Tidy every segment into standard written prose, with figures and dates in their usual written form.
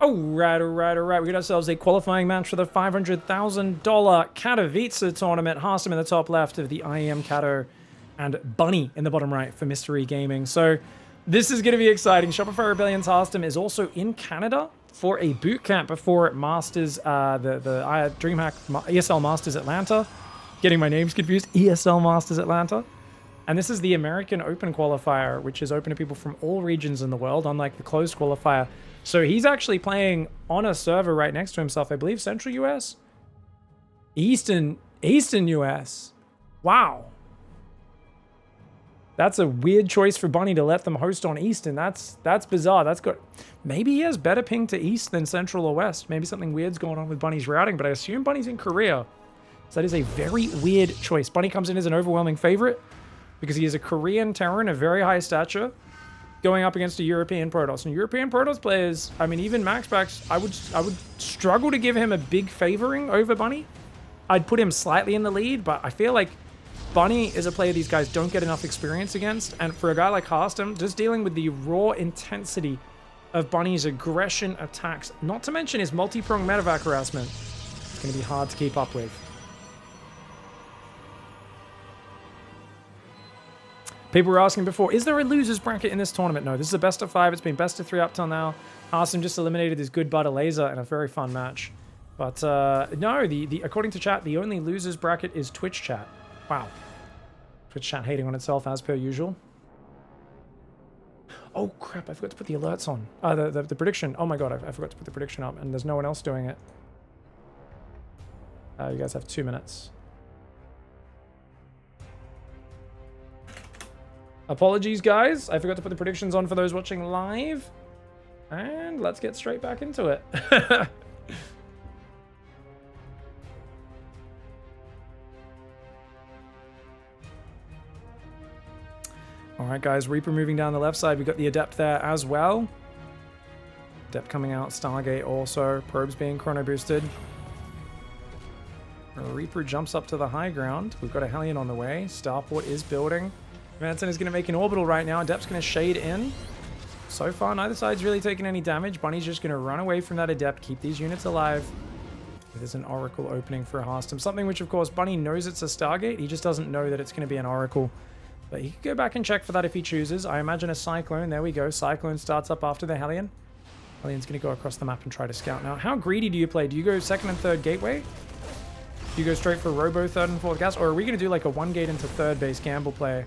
Alright. We got ourselves a qualifying match for the $500,000 Katowice tournament. HARSTEM in the top left of the IEM Kato, and Bunny in the bottom right for Mystery Gaming. So this is going to be exciting. Shopify Rebellion's HARSTEM is also in Canada for a boot camp before it masters the DreamHack ESL Masters Atlanta. Getting my names confused. ESL Masters Atlanta. And this is the American Open qualifier, which is open to people from all regions in the world, unlike the closed qualifier. So he's actually playing on a server right next to himself, I believe, Central US? Eastern US. Wow. That's a weird choice for Bunny to let them host on Eastern. That's bizarre. That's good. Maybe he has better ping to East than Central or West. Maybe something weird's going on with Bunny's routing, but I assume Bunny's in Korea. So that is a very weird choice. Bunny comes in as an overwhelming favorite because he is a Korean Terran of very high stature, going up against a European Protoss. And European Protoss players, I mean, even MaxPax, I would struggle to give him a big favoring over Bunny. I'd put him slightly in the lead, but I feel like Bunny is a player these guys don't get enough experience against. And for a guy like HARSTEM, just dealing with the raw intensity of Bunny's aggression attacks, not to mention his multi-pronged medevac harassment, it's going to be hard to keep up with. People were asking before, is there a loser's bracket in this tournament? No, this is a best of 5. It's been best of 3 up till now. HARSTEM just eliminated his good butter laser in a very fun match. But no, according to chat, the only loser's bracket is Twitch chat. Wow. Twitch chat hating on itself as per usual. Oh crap, I forgot to put the alerts on. The prediction. Oh my god, I forgot to put the prediction up, and there's no one else doing it. You guys have 2 minutes. Apologies, guys. I forgot to put the predictions on for those watching live. And let's get straight back into it. Alright, guys. Reaper moving down the left side. We've got the Adept there as well. Adept coming out. Stargate also. Probes being chrono boosted. Reaper jumps up to the high ground. We've got a Hellion on the way. Starport is building. Manson is going to make an orbital right now. Adept's going to shade in. So far, neither side's really taking any damage. Bunny's just going to run away from that Adept, keep these units alive. There's an Oracle opening for HARSTEM. Something which, of course, Bunny knows it's a Stargate. He just doesn't know that it's going to be an Oracle. But he could go back and check for that if he chooses. I imagine a Cyclone. There we go. Cyclone starts up after the Hellion. Hellion's going to go across the map and try to scout. Now, how greedy do you play? Do you go second and third gateway? Do you go straight for Robo third and fourth gas? Or are we going to do like a 1 gate into third base gamble play?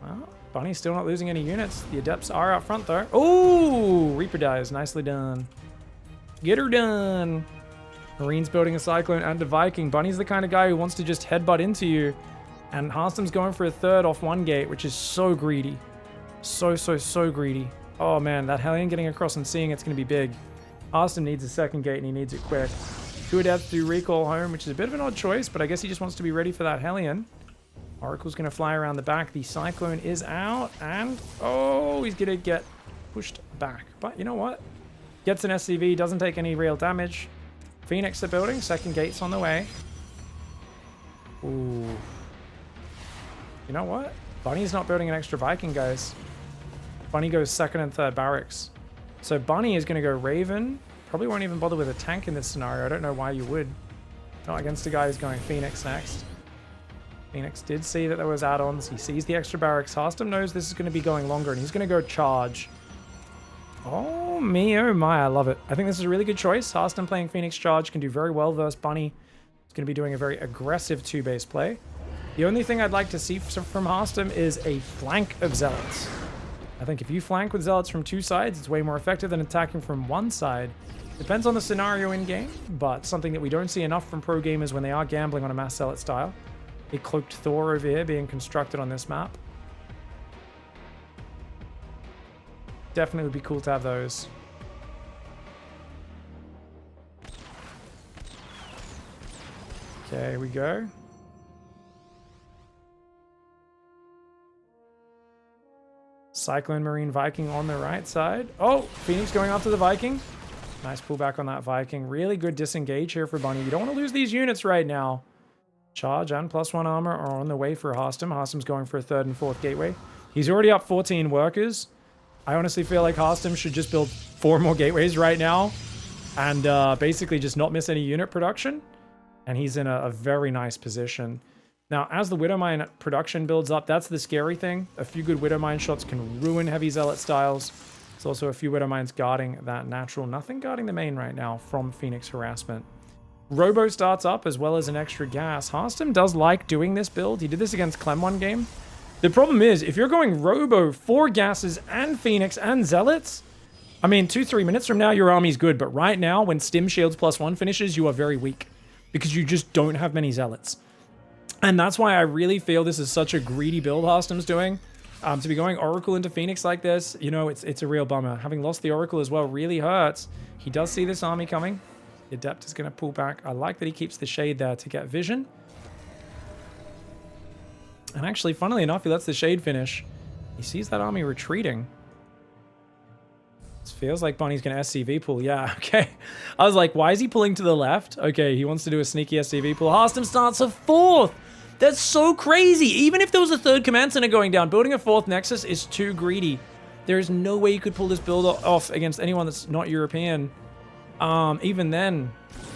Well, Bunny's still not losing any units. The Adepts are out front, though. Oh, Reaper dies. Nicely done. Get her done. Marine's building a Cyclone and a Viking. Bunny's the kind of guy who wants to just headbutt into you. And HARSTEM's going for a third off 1 gate, which is so greedy. So greedy. Oh, man, that Hellion getting across and seeing it's going to be big. HARSTEM needs a second gate, and he needs it quick. 2 Adepts do recall home, which is a bit of an odd choice, but I guess he just wants to be ready for that Hellion. Oracle's going to fly around the back. The Cyclone is out, and oh, he's going to get pushed back. But you know what? Gets an SCV, doesn't take any real damage. Phoenix are building. Second gate's on the way. Ooh. You know what? Bunny's not building an extra Viking, guys. Bunny goes second and third barracks. So Bunny is going to go Raven. Probably won't even bother with a tank in this scenario. I don't know why you would. Not against a guy who's going Phoenix next. Phoenix did see that there was add-ons. He sees the extra barracks. HARSTEM knows this is going to be going longer, and he's going to go charge. Oh, me, oh my, I love it. I think this is a really good choice. HARSTEM playing Phoenix charge can do very well versus Bunny. He's going to be doing a very aggressive 2-base play. The only thing I'd like to see from HARSTEM is a flank of Zealots. I think if you flank with Zealots from 2 sides, it's way more effective than attacking from 1 side. Depends on the scenario in-game, but something that we don't see enough from pro gamers when they are gambling on a mass Zealot style. A cloaked Thor over here being constructed on this map. Definitely would be cool to have those. Okay, here we go. Cyclone Marine Viking on the right side. Oh, Phoenix going after the Viking. Nice pullback on that Viking. Really good disengage here for Bunny. You don't want to lose these units right now. Charge and +1 armor are on the way for HARSTEM. HARSTEM's going for a third and fourth gateway. He's already up 14 workers. I honestly feel like HARSTEM should just build 4 more gateways right now and basically just not miss any unit production. And he's in a very nice position. Now, as the Widowmine production builds up, that's the scary thing. A few good Widowmine shots can ruin heavy Zealot styles. There's also a few Widowmines guarding that natural. Nothing guarding the main right now from Phoenix Harassment. Robo starts up as well as an extra gas. HARSTEM does like doing this build. He did this against Clem one game. The problem is, if you're going Robo, 4 gases, and Phoenix, and Zealots, I mean, 2-3 minutes from now, your army's good. But right now, when Stim Shields +1 finishes, you are very weak. Because you just don't have many Zealots. And that's why I really feel this is such a greedy build HARSTEM's doing. To be going Oracle into Phoenix like this, you know, it's a real bummer. Having lost the Oracle as well really hurts. He does see this army coming. The Adept is going to pull back. I like that he keeps the Shade there to get vision. And actually, funnily enough, he lets the Shade finish. He sees that army retreating. This feels like Bunny's going to SCV pull. Yeah, okay. I was like, why is he pulling to the left? Okay, he wants to do a sneaky SCV pull. HARSTEM starts a 4th. That's so crazy. Even if there was a 3rd command center going down, building a 4th Nexus is too greedy. There is no way you could pull this build off against anyone that's not European. Even then,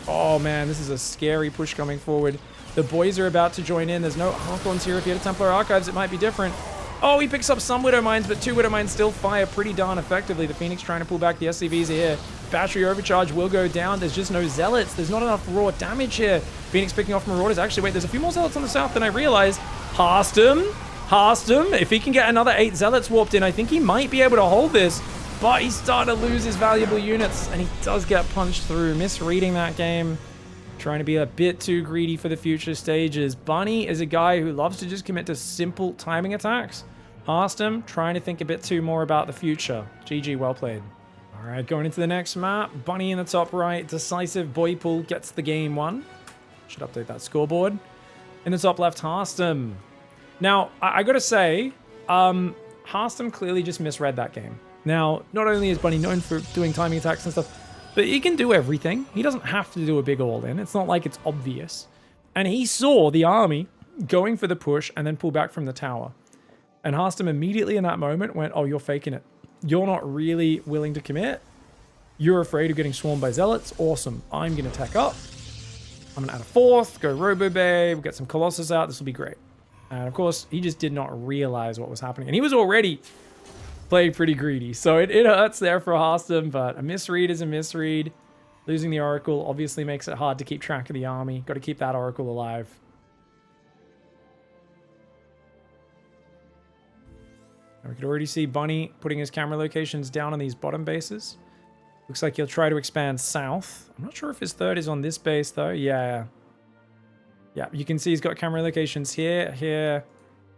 oh man, this is a scary push coming forward. The boys are about to join in. There's no Hawthorns here. If you had a Templar Archives, it might be different. Oh, he picks up some Widow Mines, but 2 Widow Mines still fire pretty darn effectively. The Phoenix trying to pull back. The SCVs are here. Battery overcharge will go down. There's just no Zealots. There's not enough raw damage here. Phoenix picking off Marauders. Actually, wait, there's a few more Zealots on the south than I realized. HARSTEM, if he can get another 8 Zealots warped in, I think he might be able to hold this. But he's starting to lose his valuable units, and he does get punched through. Misreading that game. Trying to be a bit too greedy for the future stages. Bunny is a guy who loves to just commit to simple timing attacks. HARSTEM trying to think a bit too more about the future. GG, well played. All right, going into the next map. Bunny in the top right. Decisive Boypool gets the game won. Should update that scoreboard. In the top left, HARSTEM. Now, I gotta say, HARSTEM clearly just misread that game. Now, not only is Bunny known for doing timing attacks and stuff, but he can do everything. He doesn't have to do a big all-in. It's not like it's obvious. And he saw the army going for the push and then pull back from the tower. And HARSTEM immediately in that moment went, oh, you're faking it. You're not really willing to commit. You're afraid of getting swarmed by Zealots. Awesome. I'm going to tech up. I'm going to add a 4th, go Robo Bay, we'll get some Colossus out. This will be great. And of course, he just did not realize what was happening. And he was already playing pretty greedy. So it hurts there for HARSTEM, but a misread is a misread. Losing the Oracle obviously makes it hard to keep track of the army. Got to keep that Oracle alive. We could already see Bunny putting his camera locations down on these bottom bases. Looks like he'll try to expand south. I'm not sure if his 3rd is on this base, though. Yeah. Yeah, you can see he's got camera locations here, here,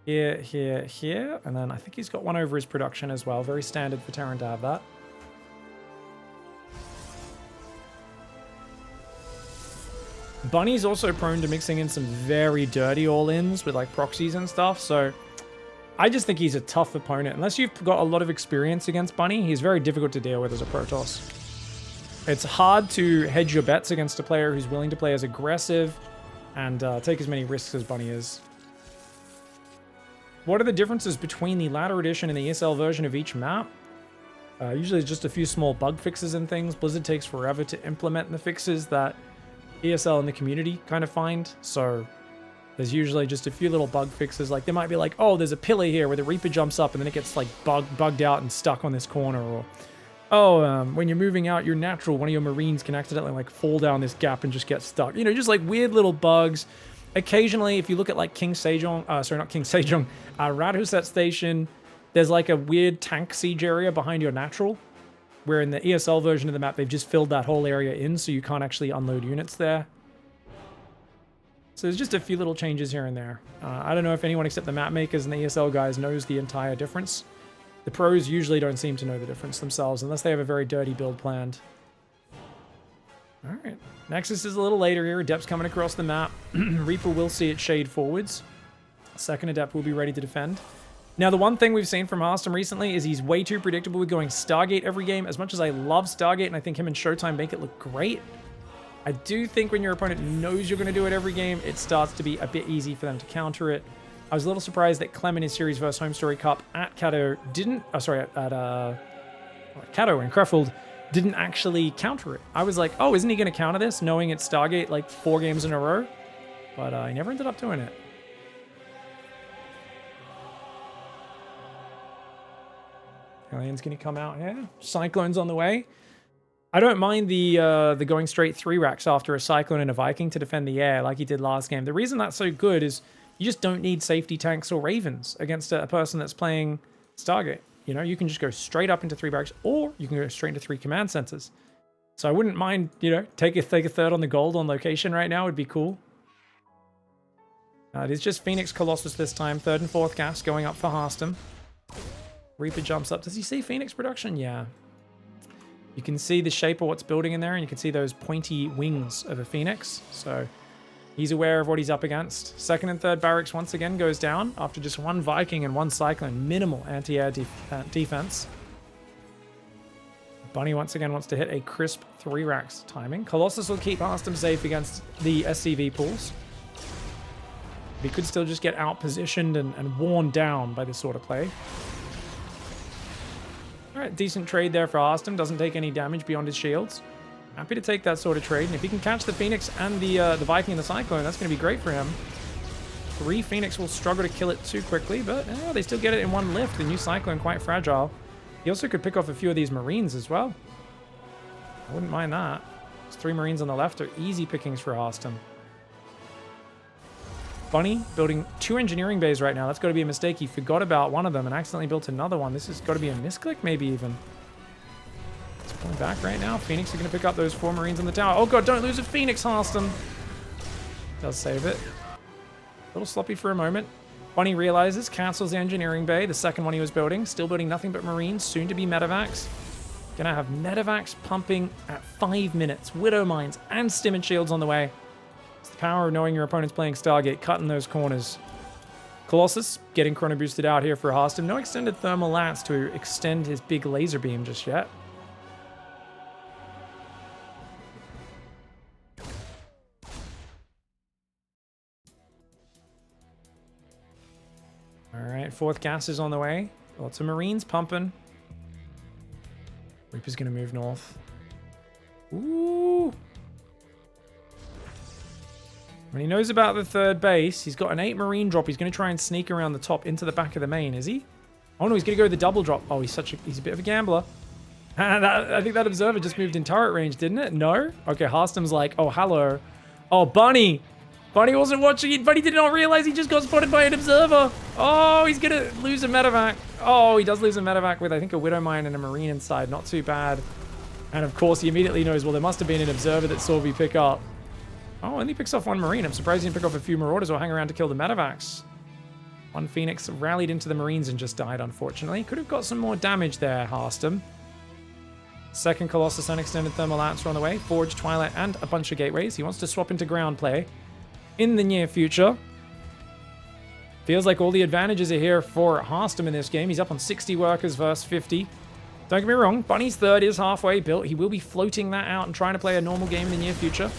here, here, here. And then I think he's got one over his production as well. Very standard for Terran to have that. Bunny's also prone to mixing in some very dirty all-ins with like proxies and stuff, so I just think he's a tough opponent. Unless you've got a lot of experience against Bunny, he's very difficult to deal with as a Protoss. It's hard to hedge your bets against a player who's willing to play as aggressive and take as many risks as Bunny is. What are the differences between the Ladder Edition and the ESL version of each map? Usually just a few small bug fixes and things. Blizzard takes forever to implement the fixes that ESL and the community kind of find, so there's usually just a few little bug fixes. Like, there might be like, oh, there's a pillar here where the Reaper jumps up and then it gets like bugged out and stuck on this corner. Or, oh, when you're moving out your natural, one of your Marines can accidentally like fall down this gap and just get stuck. You know, just like weird little bugs. Occasionally, if you look at like King Sejong, sorry, not King Sejong, Radhuset Station, there's like a weird tank siege area behind your natural, where in the ESL version of the map, they've just filled that whole area in so you can't actually unload units there. So there's just a few little changes here and there. I don't know if anyone except the map makers and the ESL guys knows the entire difference. The pros usually don't seem to know the difference themselves unless they have a very dirty build planned. All right. Nexus is a little later here. Adept's coming across the map. Reaper will see it shade forwards. Second Adept will be ready to defend. Now, the one thing we've seen from HARSTEM recently is he's way too predictable with going Stargate every game. As much as I love Stargate and I think him and Showtime make it look great, I do think when your opponent knows you're going to do it every game, it starts to be a bit easy for them to counter it. I was a little surprised that Clem in his series versus Home Story Cup at Cato didn't... Oh, sorry, at Cato and Krefeld didn't actually counter it. I was like, oh, isn't he going to counter this, knowing it's Stargate like 4 games in a row? But he never ended up doing it. Alien's going to come out here. Cyclone's on the way. I don't mind the going straight 3 racks after a Cyclone and a Viking to defend the air like he did last game. The reason that's so good is you just don't need safety tanks or Ravens against a person that's playing Stargate. You know, you can just go straight up into 3 barracks, or you can go straight into 3 command centers. So I wouldn't mind, you know, take a third on the gold on location right now would be cool. It is just Phoenix Colossus this time. 3rd and 4th gas going up for HARSTEM. Reaper jumps up. Does he see Phoenix production? Yeah. You can see the shape of what's building in there, and you can see those pointy wings of a Phoenix. So he's aware of what he's up against. 2nd and 3rd barracks once again goes down after just 1 Viking and 1 Cyclone. Minimal anti-air defense. Bunny once again wants to hit a crisp 3 racks timing. Colossus will keep HARSTEM safe against the SCV pools. But he could still just get out-positioned and worn down by this sort of play. Alright, decent trade there for HARSTEM. Doesn't take any damage beyond his shields. Happy to take that sort of trade. And if he can catch the Phoenix and the Viking and the Cyclone, that's going to be great for him. 3 Phoenix will struggle to kill it too quickly, but they still get it in 1 lift. The new Cyclone quite fragile. He also could pick off a few of these Marines as well. I wouldn't mind that. Those 3 Marines on the left are easy pickings for HARSTEM. Bunny building 2 engineering bays right now. That's got to be a mistake. He forgot about one of them and accidentally built another one. This has got to be a misclick maybe even. It's pulling back right now. Phoenix are going to pick up those 4 Marines on the tower. Oh god, don't lose a Phoenix, HARSTEM. Does save it. A little sloppy for a moment. Bunny realizes, cancels the engineering bay, the second one he was building. Still building nothing but Marines, soon to be medevacs. Gonna have medevacs pumping at 5 minutes. Widow mines and stim and shields on the way. It's the power of knowing your opponent's playing Stargate, cutting those corners. Colossus getting chrono boosted out here for HARSTEM. No extended thermal lance to extend his big laser beam just yet. Alright, 4th gas is on the way. Lots of Marines pumping. Reaper's going to move north. Ooh! When he knows about the 3rd base, he's got an 8 Marine drop. He's going to try and sneak around the top into the back of the main, is he? Oh no, he's going to go the double drop. Oh, he's a bit of a gambler. I think that observer just moved in turret range, didn't it? No? Okay, HARSTEM's like, oh, hello. Oh, Bunny! Bunny wasn't watching it. Bunny did not realize he just got spotted by an observer. Oh, he's going to lose a medevac. Oh, he does lose a medevac with, I think, a Widow Mine and a Marine inside. Not too bad. And, of course, he immediately knows, well, there must have been an observer that saw me pick up. Oh, only picks off 1 Marine. I'm surprised he didn't pick off a few Marauders or hang around to kill the medevacs. 1 Phoenix rallied into the Marines and just died, unfortunately. Could have got some more damage there, HARSTEM. 2nd Colossus unextended thermal lance are on the way. Forge, Twilight, and a bunch of gateways. He wants to swap into ground play in the near future. Feels like all the advantages are here for HARSTEM in this game. He's up on 60 workers versus 50. Don't get me wrong, Bunny's 3rd is halfway built. He will be floating that out and trying to play a normal game in the near future.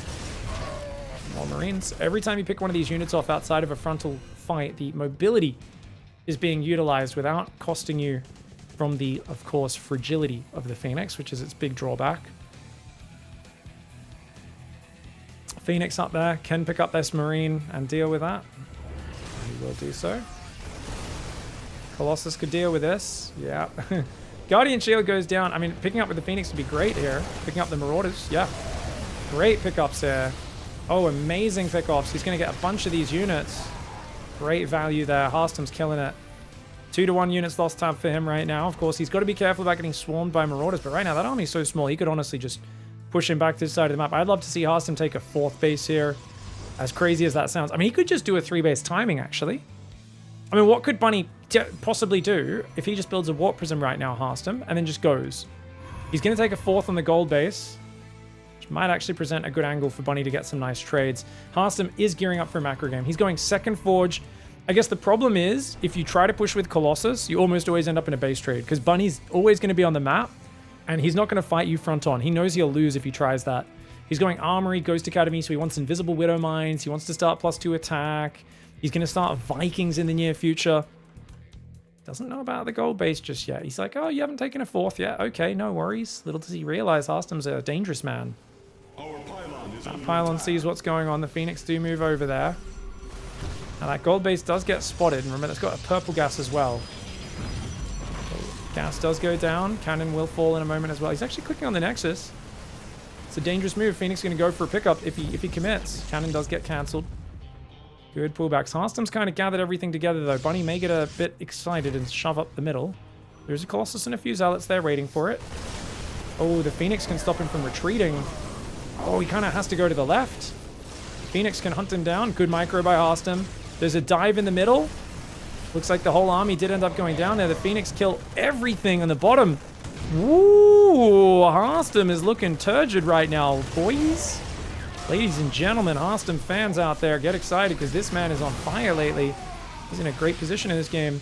More Marines. Every time you pick one of these units off outside of a frontal fight, the mobility is being utilized without costing you from the, of course, fragility of the Phoenix, which is its big drawback. Phoenix up there can pick up this Marine and deal with that. He will do so. Colossus could deal with this. Yeah. Guardian Shield goes down. I mean, picking up with the Phoenix would be great here. Picking up the Marauders. Yeah. Great pickups there. Oh, amazing pickoffs. He's going to get a bunch of these units. Great value there. HARSTEM's killing it. 2-to-1 units lost tab for him right now. Of course, he's got to be careful about getting swarmed by Marauders. But right now, that army's so small, he could honestly just push him back to this side of the map. I'd love to see HARSTEM take a 4th base here. As crazy as that sounds. I mean, he could just do a 3-base timing, actually. I mean, what could Bunny possibly do if he just builds a Warp Prism right now, HARSTEM, and then just goes? He's going to take a 4th on the gold base, which might actually present a good angle for Bunny to get some nice trades. HARSTEM is gearing up for a macro game. He's going 2nd Forge. I guess the problem is, if you try to push with Colossus, you almost always end up in a base trade, because Bunny's always going to be on the map, and he's not going to fight you front on. He knows he'll lose if he tries that. He's going Armory, Ghost Academy, so he wants Invisible Widow Mines. He wants to start +2 attack. He's going to start Vikings in the near future. Doesn't know about the gold base just yet. He's like, oh, you haven't taken a fourth yet? Okay, no worries. Little does he realize HARSTEM's a dangerous man. That pylon sees what's going on. The Phoenix do move over there. And that gold base does get spotted. And remember, it's got a purple gas as well. Gas does go down. Cannon will fall in a moment as well. He's actually clicking on the Nexus. It's a dangerous move. Phoenix going to go for a pickup if he commits. Cannon does get cancelled. Good pullbacks. HARSTEM's kind of gathered everything together, though. Bunny may get a bit excited and shove up the middle. There's a Colossus and a few Zealots there waiting for it. Oh, the Phoenix can stop him from retreating. Oh, he kind of has to go to the left. Phoenix can hunt him down. Good micro by HARSTEM. There's a dive in the middle. Looks like the whole army did end up going down there. The Phoenix kill everything on the bottom. Woo! HARSTEM is looking turgid right now, boys. Ladies and gentlemen, HARSTEM fans out there, get excited because this man is on fire lately. He's in a great position in this game.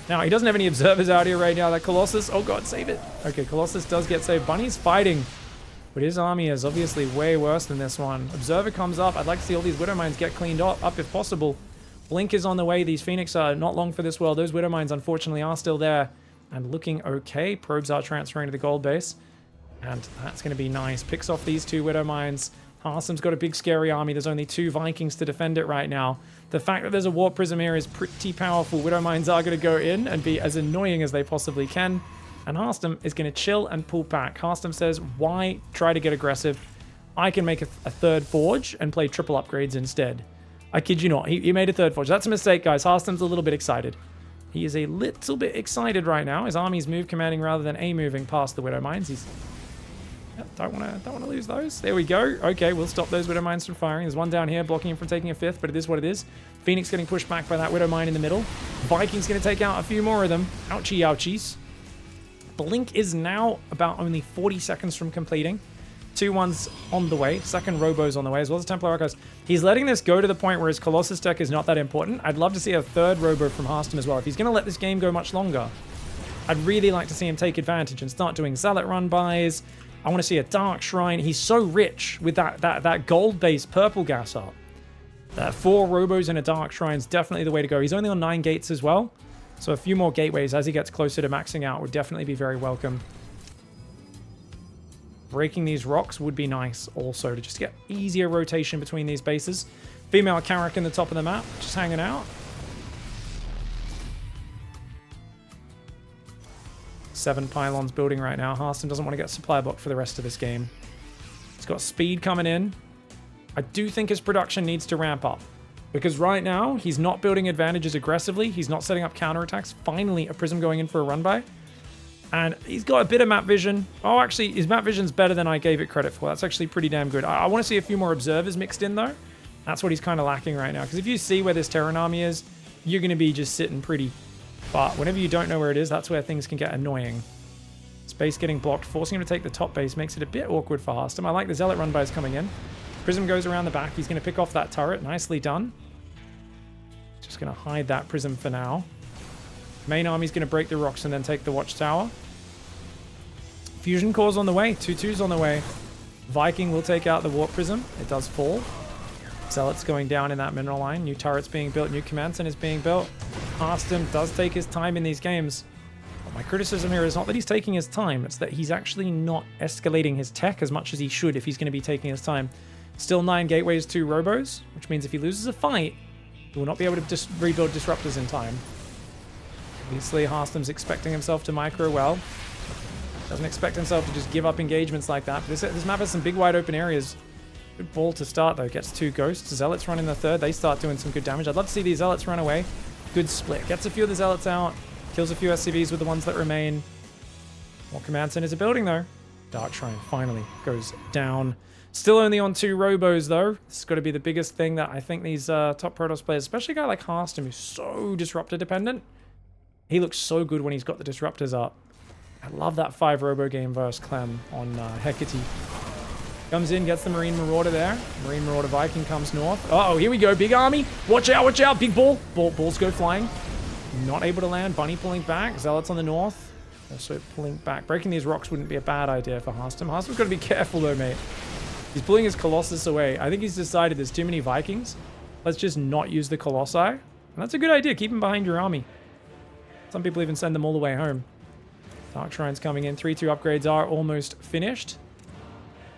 Now, he doesn't have any observers out here right now. That Colossus, oh god, save it. Okay, Colossus does get saved. Bunny's fighting, but his army is obviously way worse than this one. Observer comes up. I'd like to see all these Widow Mines get cleaned up if possible. Blink is on the way. These Phoenix are not long for this world. Those Widow Mines, unfortunately, are still there and looking okay. Probes are transferring to the gold base, and that's going to be nice. Picks off these two Widow Mines. HARSTEM's got a big scary army. There's only 2 Vikings to defend it right now. The fact that there's a Warp Prism here is pretty powerful. Widow Mines are going to go in and be as annoying as they possibly can. And HARSTEM is going to chill and pull back. HARSTEM says, why try to get aggressive? I can make a third Forge and play triple upgrades instead. I kid you not. He made a third Forge. That's a mistake, guys. HARSTEM's a little bit excited. He is a little bit excited right now. His army's move commanding rather than A moving past the Widow Mines. He's... Yep, don't want to lose those. There we go. Okay, we'll stop those Widow Mines from firing. There's one down here blocking him from taking a 5th, but it is what it is. Phoenix getting pushed back by that Widow Mine in the middle. Viking's going to take out a few more of them. Ouchie ouchies. Blink is now about only 40 seconds from completing. 2 ones on the way. Second Robo's on the way, as well as Templar Archives. He's letting this go to the point where his Colossus deck is not that important. I'd love to see a third Robo from HARSTEM as well. If he's going to let this game go much longer, I'd really like to see him take advantage and start doing Zealot run-bys. I want to see a Dark Shrine. He's so rich with that gold-based purple gas up. 4 Robos and a Dark Shrine is definitely the way to go. He's only on 9 gates as well. So a few more gateways as he gets closer to maxing out would definitely be very welcome. Breaking these rocks would be nice also to just get easier rotation between these bases. Female Carrack in the top of the map, just hanging out. 7 pylons building right now. HARSTEM doesn't want to get supply blocked for the rest of this game. He's got speed coming in. I do think his production needs to ramp up, because right now he's not building advantages aggressively. He's not setting up counterattacks. Finally, a Prism going in for a run by. And he's got a bit of map vision. Oh, actually, his map vision's better than I gave it credit for. That's actually pretty damn good. I want to see a few more observers mixed in, though. That's what he's kind of lacking right now. Because if you see where this Terran army is, you're going to be just sitting pretty. But whenever you don't know where it is, that's where things can get annoying. Space getting blocked, forcing him to take the top base makes it a bit awkward for HARSTEM. I like the Zealot run-bys coming in. Prism goes around the back. He's going to pick off that turret. Nicely done. Just going to hide that Prism for now. Main army's going to break the rocks and then take the watchtower. Fusion Core's on the way. 2-2's on the way. Viking will take out the Warp Prism. It does fall. Zealot's going down in that mineral line. New turret's being built. New command center is being built. HARSTEM does take his time in these games. But my criticism here is not that he's taking his time. It's that he's actually not escalating his tech as much as he should if he's going to be taking his time. Still 9 gateways, 2 Robos, which means if he loses a fight, he will not be able to rebuild disruptors in time. Obviously, HARSTEM's expecting himself to micro well. Doesn't expect himself to just give up engagements like that. But this map has some big wide open areas. Good ball to start, though. Gets 2 ghosts. Zealots run in the third. They start doing some good damage. I'd love to see these Zealots run away. Good split. Gets a few of the Zealots out. Kills a few SCVs with the ones that remain. More command centers are building, though. Dark Shrine finally goes down. Still only on 2 Robos, though. This has got to be the biggest thing that I think these top Protoss players, especially a guy like HARSTEM, who's so disruptor dependent. He looks so good when he's got the disruptors up. I love that 5 Robo game versus Clem on Hecate. Comes in, gets the Marine Marauder there. Marine Marauder Viking comes north. Uh-oh, here we go. Big army. Watch out, watch out. Big ball. Balls go flying. Not able to land. Bunny pulling back. Zealots on the north. Also pulling back. Breaking these rocks wouldn't be a bad idea for HARSTEM. HARSTEM's got to be careful, though, mate. He's pulling his Colossus away. I think he's decided there's too many Vikings. Let's just not use the Colossi. And that's a good idea. Keep them behind your army. Some people even send them all the way home. Dark Shrines coming in. 3-2 upgrades are almost finished.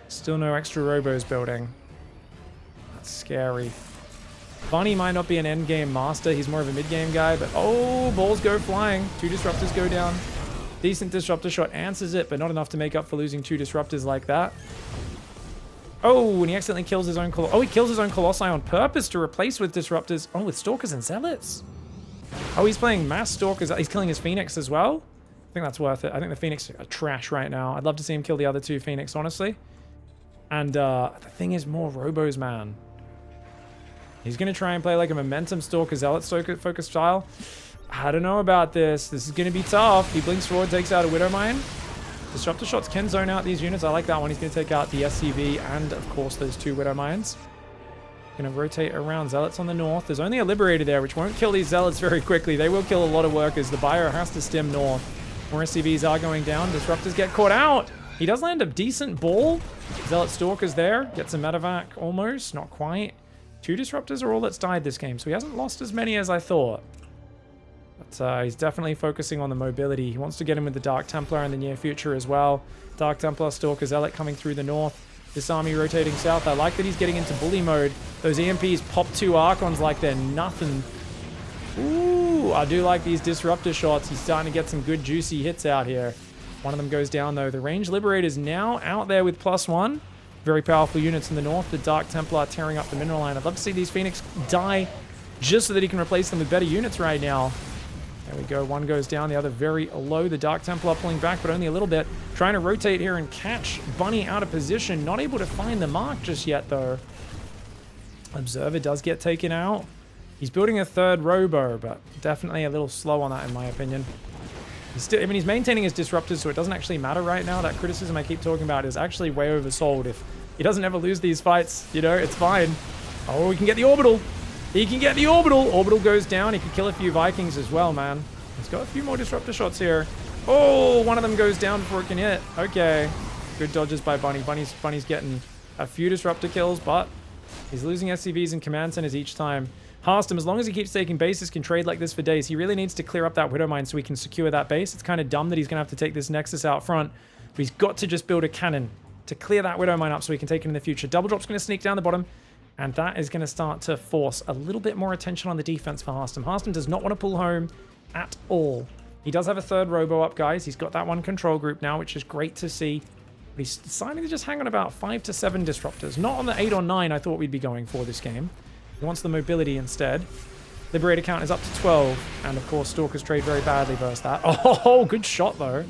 Still no extra robos building. That's scary. Bunny might not be an endgame master. He's more of a mid-game guy. But, oh, balls go flying. 2 disruptors go down. Decent disruptor shot answers it, but not enough to make up for losing 2 disruptors like that. Oh, and he accidentally kills his own Colossi. Oh, he kills his own Colossi on purpose to replace with disruptors. Oh, with Stalkers and Zealots. Oh, he's playing mass Stalkers. He's killing his Phoenix as well. I think that's worth it. I think the Phoenix are trash right now. I'd love to see him kill the other 2 Phoenix, honestly. And the thing is, more Robos, man. He's going to try and play like a Momentum Stalker Zealot focus style. I don't know about this. This is going to be tough. He blinks forward, takes out a Widowmine. Disruptor shots can zone out these units. I like that one. He's going to take out the SCV and, of course, those 2 Widowmines. Going to rotate around. Zealots on the north. There's only a Liberator there, which won't kill these Zealots very quickly. They will kill a lot of workers. The Bio has to stem north. More SCVs are going down. Disruptors get caught out. He does land a decent ball. Zealot Stalkers there. Gets a medevac almost. Not quite. 2 disruptors are all that's died this game, so he hasn't lost as many as I thought. But he's definitely focusing on the mobility. He wants to get him with the Dark Templar in the near future as well. Dark Templar, Stalker, Zealot coming through the north. This army rotating south. I like that he's getting into bully mode. Those EMPs pop 2 Archons like they're nothing. Ooh, I do like these disruptor shots. He's starting to get some good juicy hits out here. One of them goes down though. The Range Liberator's now out there with +1. Very powerful units in the north. The Dark Templar tearing up the mineral line. I'd love to see these Phoenix die just so that he can replace them with better units right now. There we go. One goes down, the other very low. The Dark Templar pulling back, but only a little bit. Trying to rotate here and catch Bunny out of position. Not able to find the mark just yet, though. Observer does get taken out. He's building a 3rd Robo, but definitely a little slow on that, in my opinion. He's maintaining his disruptors, so it doesn't actually matter right now. That criticism I keep talking about is actually way oversold. If he doesn't ever lose these fights, you know, it's fine. Oh, he can get the Orbital. He can get the Orbital. Orbital goes down. He could kill a few Vikings as well, man. He's got a few more disruptor shots here. Oh, one of them goes down before it can hit. Okay. Good dodges by Bunny. Bunny's getting a few disruptor kills, but he's losing SCVs and command centers each time. HARSTEM, as long as he keeps taking bases, can trade like this for days. He really needs to clear up that Widowmine so he can secure that base. It's kind of dumb that he's going to have to take this Nexus out front, but he's got to just build a cannon to clear that Widowmine up so he can take it in the future. Double Drop's going to sneak down the bottom, and that is going to start to force a little bit more attention on the defense for HARSTEM. HARSTEM does not want to pull home at all. He does have a 3rd Robo up, guys. He's got that 1 control group now, which is great to see. But he's deciding to just hang on about 5 to 7 disruptors. Not on the 8 or 9 I thought we'd be going for this game. He wants the mobility instead. Liberator count is up to 12. And of course, Stalkers trade very badly versus that. Oh, good shot though.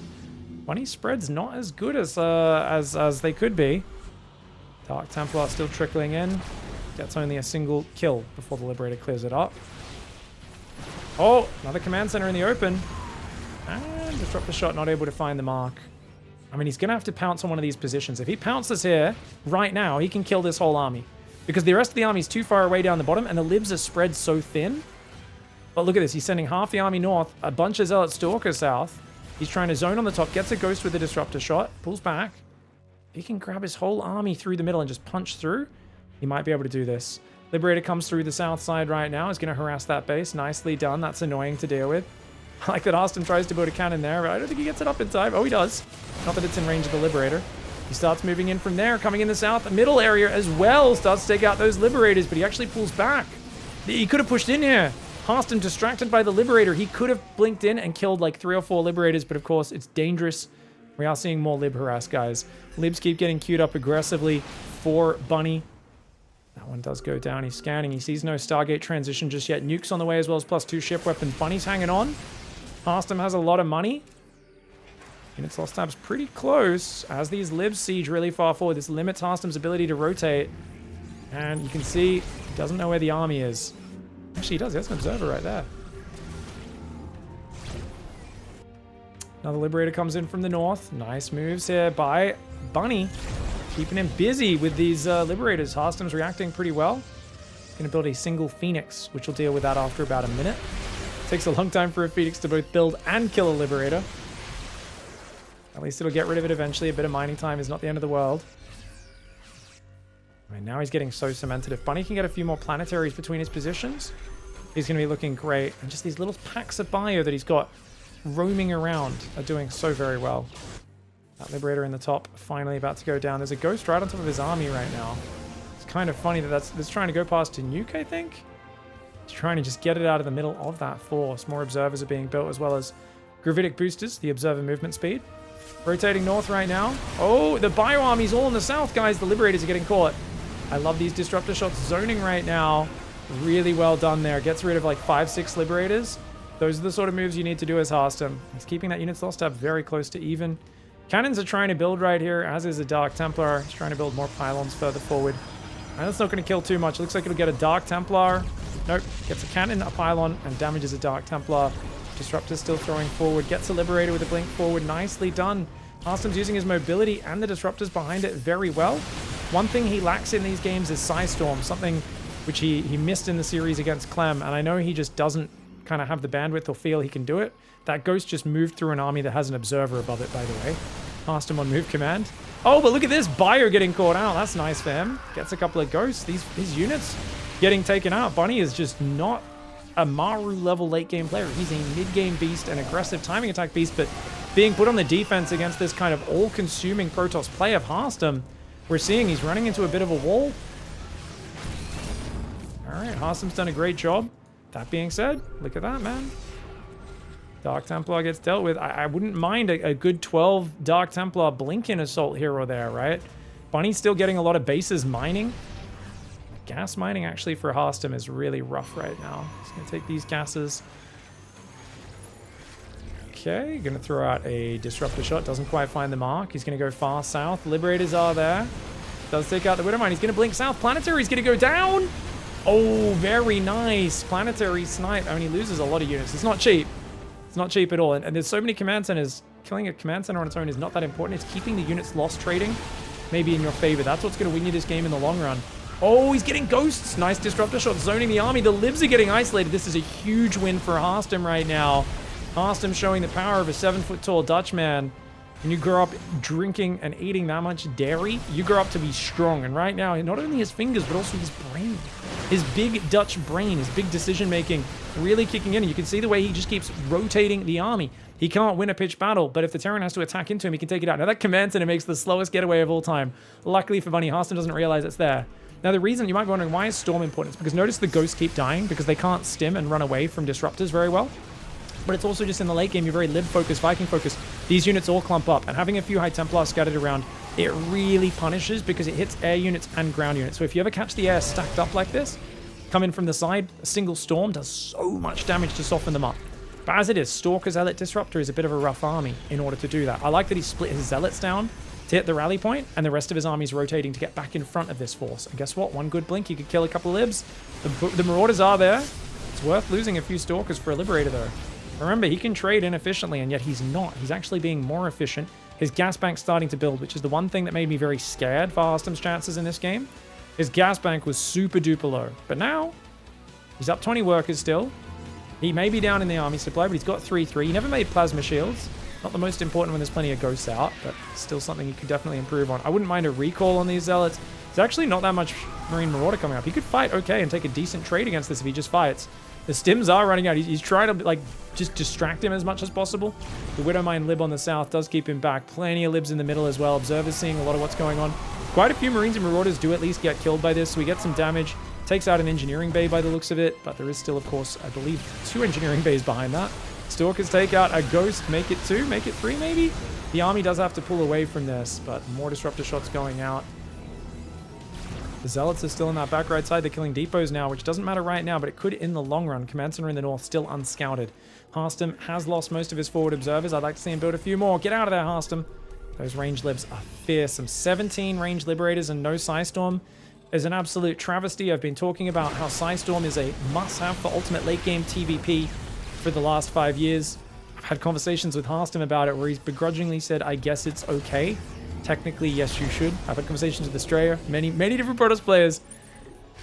Bunny spread's not as good as they could be. Dark Templar still trickling in. Gets only a single kill before the Liberator clears it up. Oh, another command center in the open. And disruptor shot not able to find the mark. I mean, he's going to have to pounce on one of these positions. If he pounces here, right now, he can kill this whole army. Because the rest of the army is too far away down the bottom, and the libs are spread so thin. But look at this. He's sending half the army north, a bunch of Zealot Stalkers south. He's trying to zone on the top, gets a Ghost with a disruptor shot, pulls back. He can grab his whole army through the middle and just punch through. He might be able to do this. Liberator comes through the south side right now. He's going to harass that base. Nicely done. That's annoying to deal with. I like that HARSTEM tries to build a cannon there, but I don't think he gets it up in time. Oh, he does. Not that it's in range of the Liberator. He starts moving in from there, coming in the south. The middle area as well starts to take out those Liberators, but he actually pulls back. He could have pushed in here. HARSTEM distracted by the Liberator. He could have blinked in and killed like 3 or 4 Liberators, but of course, it's dangerous. We are seeing more Lib harass, guys. Libs keep getting queued up aggressively for Bunny. That one does go down. He's scanning. He sees no Stargate transition just yet. Nukes on the way as well as +2 ship weapons. Bunny's hanging on. HARSTEM has a lot of money. Units lost tab's pretty close as these libs siege really far forward. This limits HARSTEM's ability to rotate. And you can see he doesn't know where the army is. Actually, he does. He has an observer right there. Another Liberator comes in from the north. Nice moves here by Bunny. Keeping him busy with these Liberators. HARSTEM's reacting pretty well. He's going to build a single Phoenix, which will deal with that after about a minute. Takes a long time for a Phoenix to both build and kill a Liberator. At least it'll get rid of it eventually. A bit of mining time is not the end of the world. I mean, now he's getting so cemented. If Bunny can get a few more planetaries between his positions, he's going to be looking great. And just these little packs of bio that he's got roaming around are doing so very well. That Liberator in the top, finally about to go down. There's a Ghost right on top of his army right now. It's kind of funny that that's trying to go past to nuke, I think. He's trying to just get it out of the middle of that force. More observers are being built, as well as gravitic boosters, the observer movement speed. Rotating north right now. Oh, the bio army's all in the south, guys. The Liberators are getting caught. I love these disruptor shots zoning right now. Really well done there. Gets rid of like 5-6 Liberators. Those are the sort of moves you need to do as HARSTEM. He's keeping that unit's lost tab very close to even. Cannons are trying to build right here, as is a Dark Templar. He's trying to build more pylons further forward. And that's not going to kill too much. Looks like it'll get a Dark Templar. Nope. Gets a cannon, a pylon, and damages a Dark Templar. Disruptor's still throwing forward. Gets a Liberator with a blink forward. Nicely done. HARSTEM's using his mobility and the disruptors behind it very well. One thing he lacks in these games is Psystorm, something which he missed in the series against Clem, and I know he just doesn't kind of have the bandwidth or feel he can do it. That Ghost just moved through an army that has an observer above it, by the way. HARSTEM on move command. Oh, but look at this. Bio getting caught out. That's nice for him. Gets a couple of Ghosts. These units getting taken out. Bunny is just not a Maru level late game player. He's a mid game beast, an aggressive timing attack beast, but being put on the defense against this kind of all-consuming Protoss play of HARSTEM, we're seeing he's running into a bit of a wall. All right, HARSTEM's done a great job. That being said, look at that, man. Dark Templar gets dealt with. I wouldn't mind a good 12 Dark Templar Blinken assault here or there, right? Bunny's still getting a lot of bases mining. Gas mining, actually, for HARSTEM is really rough right now. He's going to take these gases. Okay, going to throw out a disruptor shot. Doesn't quite find the mark. He's going to go far south. Liberators are there. Does take out the Widowmine. He's going to blink south. Planetary is going to go down. Oh, very nice. Planetary snipe. I mean, he loses a lot of units. It's not cheap. It's not cheap at all. And there's so many command centers. Killing a command center on its own is not that important. It's keeping the units lost trading maybe in your favor. That's what's going to win you this game in the long run. Oh, he's getting Ghosts. Nice disruptor shot zoning the army. The Libs are getting isolated. This is a huge win for HARSTEM right now. HARSTEM showing the power of a 7-foot-tall Dutchman. When you grow up drinking and eating that much dairy, you grow up to be strong. And right now, not only his fingers, but also his brain. His big Dutch brain, his big decision-making really kicking in. And you can see the way he just keeps rotating the army. He can't win a pitched battle, but if the Terran has to attack into him, he can take it out. Now that command center makes the slowest getaway of all time. Luckily for Bunny, HARSTEM doesn't realize it's there. Now the reason, you might be wondering, why is Storm important? It's because notice the Ghosts keep dying because they can't stim and run away from disruptors very well. But it's also just in the late game, you're very Lib-focused, Viking-focused. These units all clump up, and having a few High Templars scattered around, it really punishes because it hits air units and ground units. So if you ever catch the air stacked up like this, come in from the side, a single Storm does so much damage to soften them up. But as it is, Stalker, Zealot, Disruptor is a bit of a rough army in order to do that. I like that he split his Zealots down to hit the rally point, and the rest of his army's rotating to get back in front of this force. And guess what? One good blink, you could kill a couple of Libs. The Marauders are there. It's worth losing a few Stalkers for a Liberator, though. Remember, he can trade inefficiently, and yet he's not. He's actually being more efficient. His gas bank's starting to build, which is the one thing that made me very scared for HARSTEM's chances in this game. His gas bank was super duper low. But now, he's up 20 workers still. He may be down in the army supply, but he's got 3-3. He never made plasma shields. Not the most important when there's plenty of ghosts out, but still something you could definitely improve on. I wouldn't mind a recall on these Zealots. There's actually not that much Marine Marauder coming up. He could fight okay and take a decent trade against this if he just fights. The stims are running out. He's trying to, like, just distract him as much as possible. The Widowmine Lib on the south does keep him back. Plenty of Libs in the middle as well. Observers seeing a lot of what's going on. Quite a few Marines and Marauders do at least get killed by this, so we get some damage. Takes out an engineering bay by the looks of it, but there is still, of course, I believe, 2 engineering bays behind that. Stalkers take out a Ghost. Make it 2, make it 3 maybe? The army does have to pull away from this, but more disruptor shots going out. The Zealots are still in that back right side. They're killing depots now, which doesn't matter right now, but it could in the long run. Command center in the north, still unscouted. HARSTEM has lost most of his forward observers. I'd like to see him build a few more. Get out of there, HARSTEM. Those range libs are fearsome. 17 range liberators and no Psystorm is an absolute travesty. I've been talking about how Psystorm is a must-have for ultimate late-game TVP for the last 5 years. I've had conversations with HARSTEM about it where he's begrudgingly said, I guess it's okay. Technically, yes, you should. I've had conversations with Australia, many different Protoss players,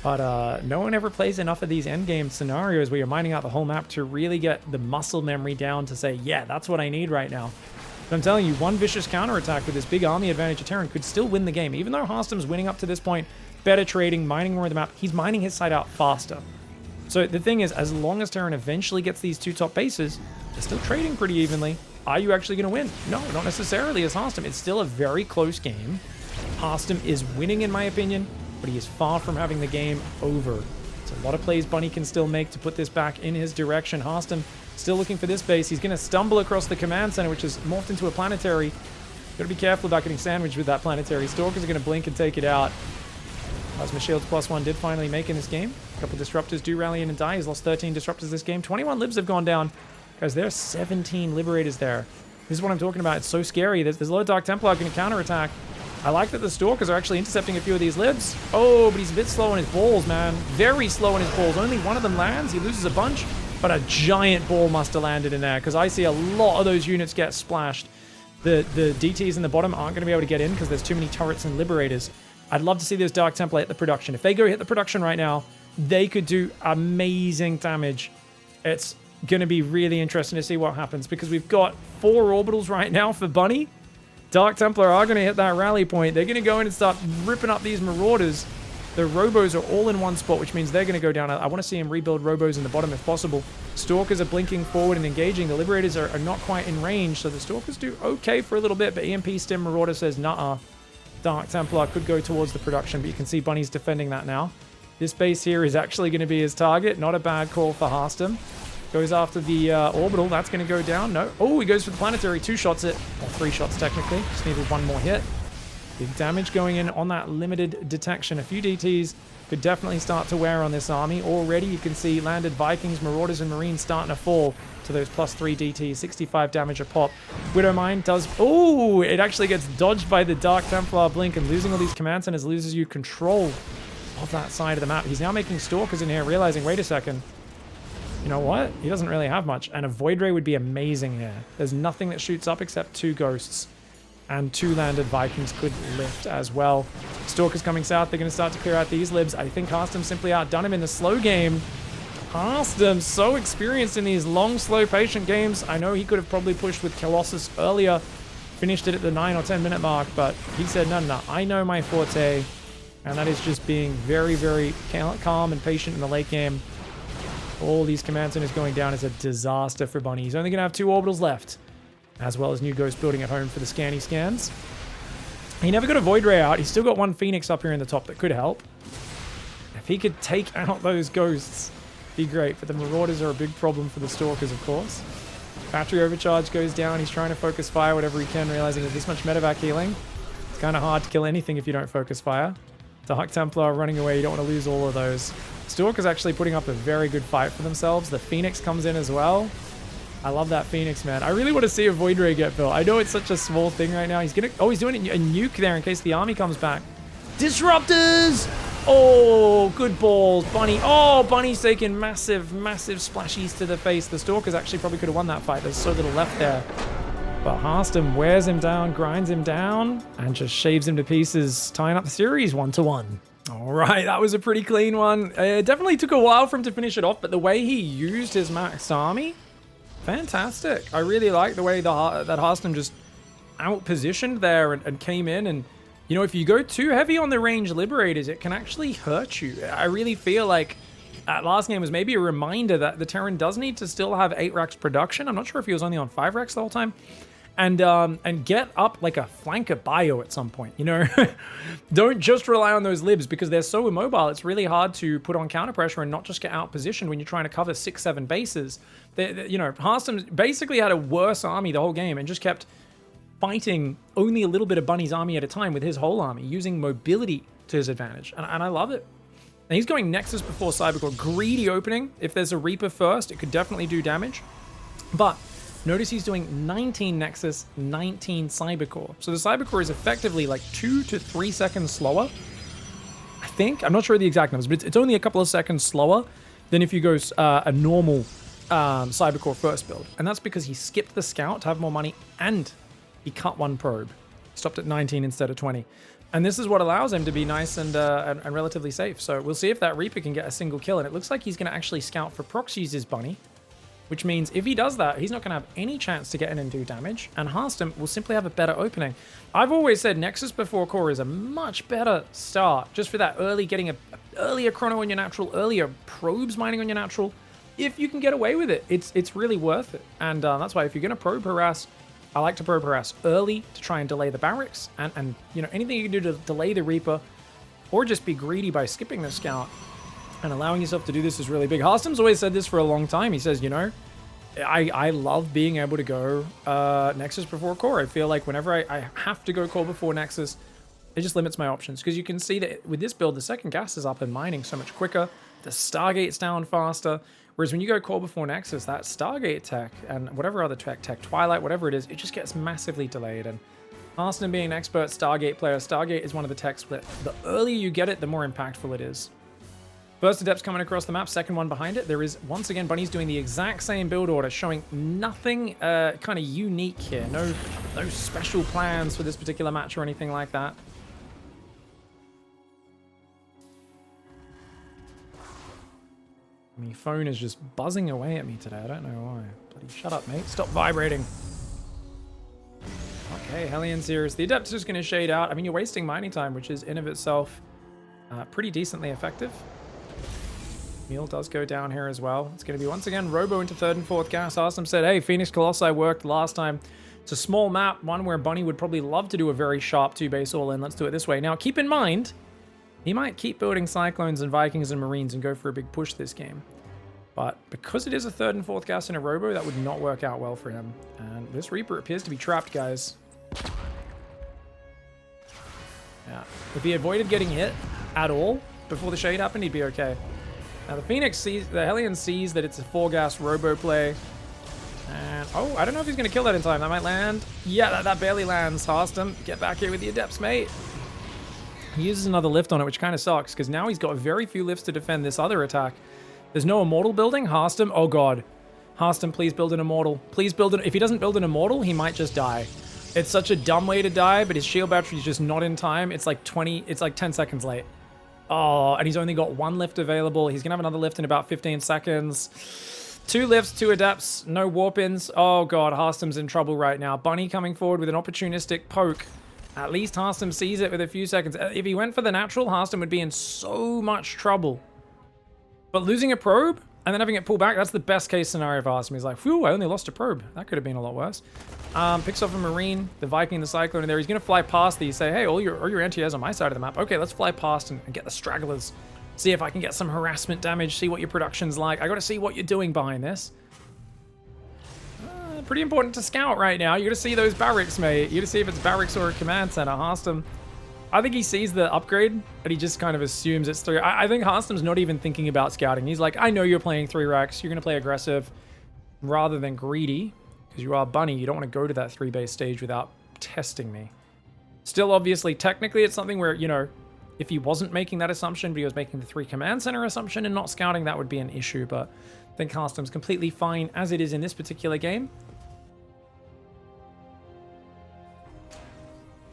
but no one ever plays enough of these endgame scenarios where you're mining out the whole map to really get the muscle memory down to say, yeah, that's what I need right now. But I'm telling you, one vicious counterattack with this big army advantage of Terran could still win the game. Even though HARSTEM's winning up to this point, better trading, mining more of the map, he's mining his side out faster. So the thing is, as long as Terran eventually gets these two top bases, they're still trading pretty evenly. Are you actually going to win? No, not necessarily as HARSTEM. It's still a very close game. HARSTEM is winning in my opinion, but he is far from having the game over. It's a lot of plays Bunny can still make to put this back in his direction. HARSTEM still looking for this base. He's going to stumble across the command center, which is morphed into a planetary. Got to be careful about getting sandwiched with that planetary. Stalkers are going to blink and take it out. Plasma Shields +1 did finally make in this game. A couple Disruptors do rally in and die. He's lost 13 Disruptors this game. 21 Libs have gone down. Guys, there are 17 Liberators there. This is what I'm talking about. It's so scary. There's a lot of Dark Templar going to counterattack. I like that the Stalkers are actually intercepting a few of these Libs. Oh, but he's a bit slow on his balls, man. Very slow on his balls. Only one of them lands. He loses a bunch. But a giant ball must have landed in there, because I see a lot of those units get splashed. The DTs in the bottom aren't going to be able to get in because there's too many turrets and Liberators. I'd love to see those Dark Templar hit the production. If they go hit the production right now, they could do amazing damage. It's going to be really interesting to see what happens, because we've got 4 orbitals right now for Bunny. Dark Templar are going to hit that rally point. They're going to go in and start ripping up these Marauders. The Robos are all in one spot, which means they're going to go down. I want to see him rebuild Robos in the bottom if possible. Stalkers are blinking forward and engaging. The Liberators are not quite in range, so the Stalkers do okay for a little bit, but EMP Stim Marauder says, nah. Dark Templar could go towards the production, but you can see Bunny's defending that now. This base here is actually going to be his target. Not a bad call for HARSTEM. Goes after the orbital. That's going to go down. No. Oh, he goes for the planetary. 2 shots it. Or 3 shots technically. Just needed 1 more hit. Big damage going in on that limited detection. A few DTs could definitely start to wear on this army. Already you can see landed Vikings, Marauders, and Marines starting to fall to those +3 DTs. 65 damage a pop. Widowmine does... Oh, it actually gets dodged by the Dark Templar blink, and losing all these command centers loses you control of that side of the map. He's now making Stalkers in here, realizing, wait a second. You know what? He doesn't really have much, and a Void Ray would be amazing here. There's nothing that shoots up except 2 Ghosts. And 2 landed Vikings could lift as well. Stalkers coming south. They're going to start to clear out these Libs. I think HARSTEM simply outdone him in the slow game. HARSTEM, so experienced in these long, slow, patient games. I know he could have probably pushed with Colossus earlier. Finished it at the 9 or 10 minute mark. But he said, no, I know my forte. And that is just being very, very calm and patient in the late game. All these command centers going down is a disaster for Bunny. He's only going to have 2 orbitals left, as well as new Ghost building at home for the scanny scans. He never got a Void Ray out. He's still got 1 Phoenix up here in the top that could help. If he could take out those Ghosts, be great. But the Marauders are a big problem for the Stalkers, of course. Battery overcharge goes down. He's trying to focus fire whatever he can, realizing with this much medevac healing, it's kind of hard to kill anything if you don't focus fire. Dark Templar running away. You don't want to lose all of those. Stalker's actually putting up a very good fight for themselves. The Phoenix comes in as well. I love that Phoenix, man. I really want to see a Void Ray get built. I know it's such a small thing right now. He's gonna... Oh, he's doing a nuke there in case the army comes back. Disruptors! Oh, good balls. Bunny. Oh, Bunny's taking massive, massive splashies to the face. The Stalkers actually probably could have won that fight. There's so little left there. But HARSTEM wears him down, grinds him down, and just shaves him to pieces, tying up the series 1-1. All right, that was a pretty clean one. It definitely took a while for him to finish it off, but the way he used his maxed army, fantastic. I really like the way that HARSTEM just out-positioned there and came in. And, you know, if you go too heavy on the range Liberators, it can actually hurt you. I really feel like that last game was maybe a reminder that the Terran does need to still have 8 racks production. I'm not sure if he was only on 5 racks the whole time. And get up like a flanker bio at some point, you know? Don't just rely on those Libs because they're so immobile. It's really hard to put on counter pressure and not just get out positioned when you're trying to cover 6-7 bases. You know, HARSTEM basically had a worse army the whole game and just kept fighting only a little bit of Bunny's army at a time with his whole army, using mobility to his advantage. And I love it. And he's going Nexus before Cybercore. Greedy opening. If there's a Reaper first, it could definitely do damage. But notice he's doing 19 Nexus, 19 Cybercore. So the Cybercore is effectively like 2 to 3 seconds slower, I think. I'm not sure the exact numbers, but it's only a couple of seconds slower than if you go a normal Cybercore first build. And that's because he skipped the Scout to have more money, and he cut 1 probe. Stopped at 19 instead of 20. And this is what allows him to be nice and relatively safe. So we'll see if that Reaper can get a single kill. And it looks like he's going to actually scout for proxies, his Bunny. which means if he does that, he's not going to have any chance to get in and do damage, and HARSTEM will simply have a better opening. I've always said Nexus before core is a much better start, just for that early, getting a earlier chrono on your natural, earlier probes mining on your natural. If you can get away with it, it's really worth it. And that's why if you're going to probe harass, I like to probe harass early to try and delay the barracks, and you know, anything you can do to delay the Reaper, or just be greedy by skipping the scout and allowing yourself to do this is really big. HARSTEM's always said this for a long time. He says, you know, I love being able to go Nexus before core. I feel like whenever I have to go core before Nexus, it just limits my options. Because you can see that with this build, the second gas is up and mining so much quicker. The Stargate's down faster. Whereas when you go core before Nexus, that Stargate tech and whatever other tech, Twilight, whatever it is, it just gets massively delayed. And HARSTEM being an expert Stargate player, Stargate is one of the techs that the earlier you get it, the more impactful it is. First Adept's coming across the map, second one behind it. There is, once again, Bunny's doing the exact same build order, showing nothing kind of unique here. No special plans for this particular match or anything like that. My phone is just buzzing away at me today. I don't know why. Bloody shut up, mate. Stop vibrating. Okay, Hellions here. The Adept's just going to shade out. I mean, you're wasting mining time, which is in of itself pretty decently effective. Meal does go down here as well. It's going to be, once again, Robo into third and fourth gas. HARSTEM said, hey, Phoenix Colossi worked last time. It's a small map, one where Bunny would probably love to do a very sharp 2-base all-in. Let's do it this way. Now, keep in mind, he might keep building Cyclones and Vikings and Marines and go for a big push this game. But because it is a third and fourth gas in a Robo, that would not work out well for him. And this Reaper appears to be trapped, guys. Yeah. If he avoided getting hit at all before the shade happened, he'd be okay. Now the Phoenix sees, the Hellion sees that it's a 4-gas Robo play. And, oh, I don't know if he's going to kill that in time. That might land. Yeah, that barely lands. HARSTEM, get back here with the Adepts, mate. He uses another lift on it, which kind of sucks, because now he's got very few lifts to defend this other attack. There's no Immortal building. HARSTEM, oh god. HARSTEM, please build an Immortal. Please build it. If he doesn't build an Immortal, he might just die. It's such a dumb way to die, but his shield battery is just not in time. It's like 10 seconds late. Oh, and he's only got one lift available. He's going to have another lift in about 15 seconds. 2 lifts, 2 adepts, no warp-ins. Oh god, HARSTEM's in trouble right now. Bunny coming forward with an opportunistic poke. At least HARSTEM sees it with a few seconds. If he went for the natural, HARSTEM would be in so much trouble. But losing a probe and then having it pull back, that's the best case scenario for HARSTEM. He's like, phew, I only lost a probe. That could have been a lot worse. Picks off a Marine, the Viking, the Cyclone in there. He's going to fly past these. Say, hey, all your anti-airs on my side of the map. Okay, let's fly past and get the stragglers. See if I can get some harassment damage. See what your production's like. I got to see what you're doing behind this. Pretty important to scout right now. You got to see those barracks, mate. You got to see if it's barracks or a command center. HARSTEM, I think he sees the upgrade, but he just kind of assumes it's 3. I think HARSTEM's not even thinking about scouting. He's like, I know you're playing 3 racks. You're going to play aggressive rather than greedy, because you are Bunny. You don't want to go to that 3-base stage without testing me. Still, obviously, technically, it's something where, you know, if he wasn't making that assumption, but he was making the 3 command center assumption and not scouting, that would be an issue. But I think HARSTEM's completely fine as it is in this particular game.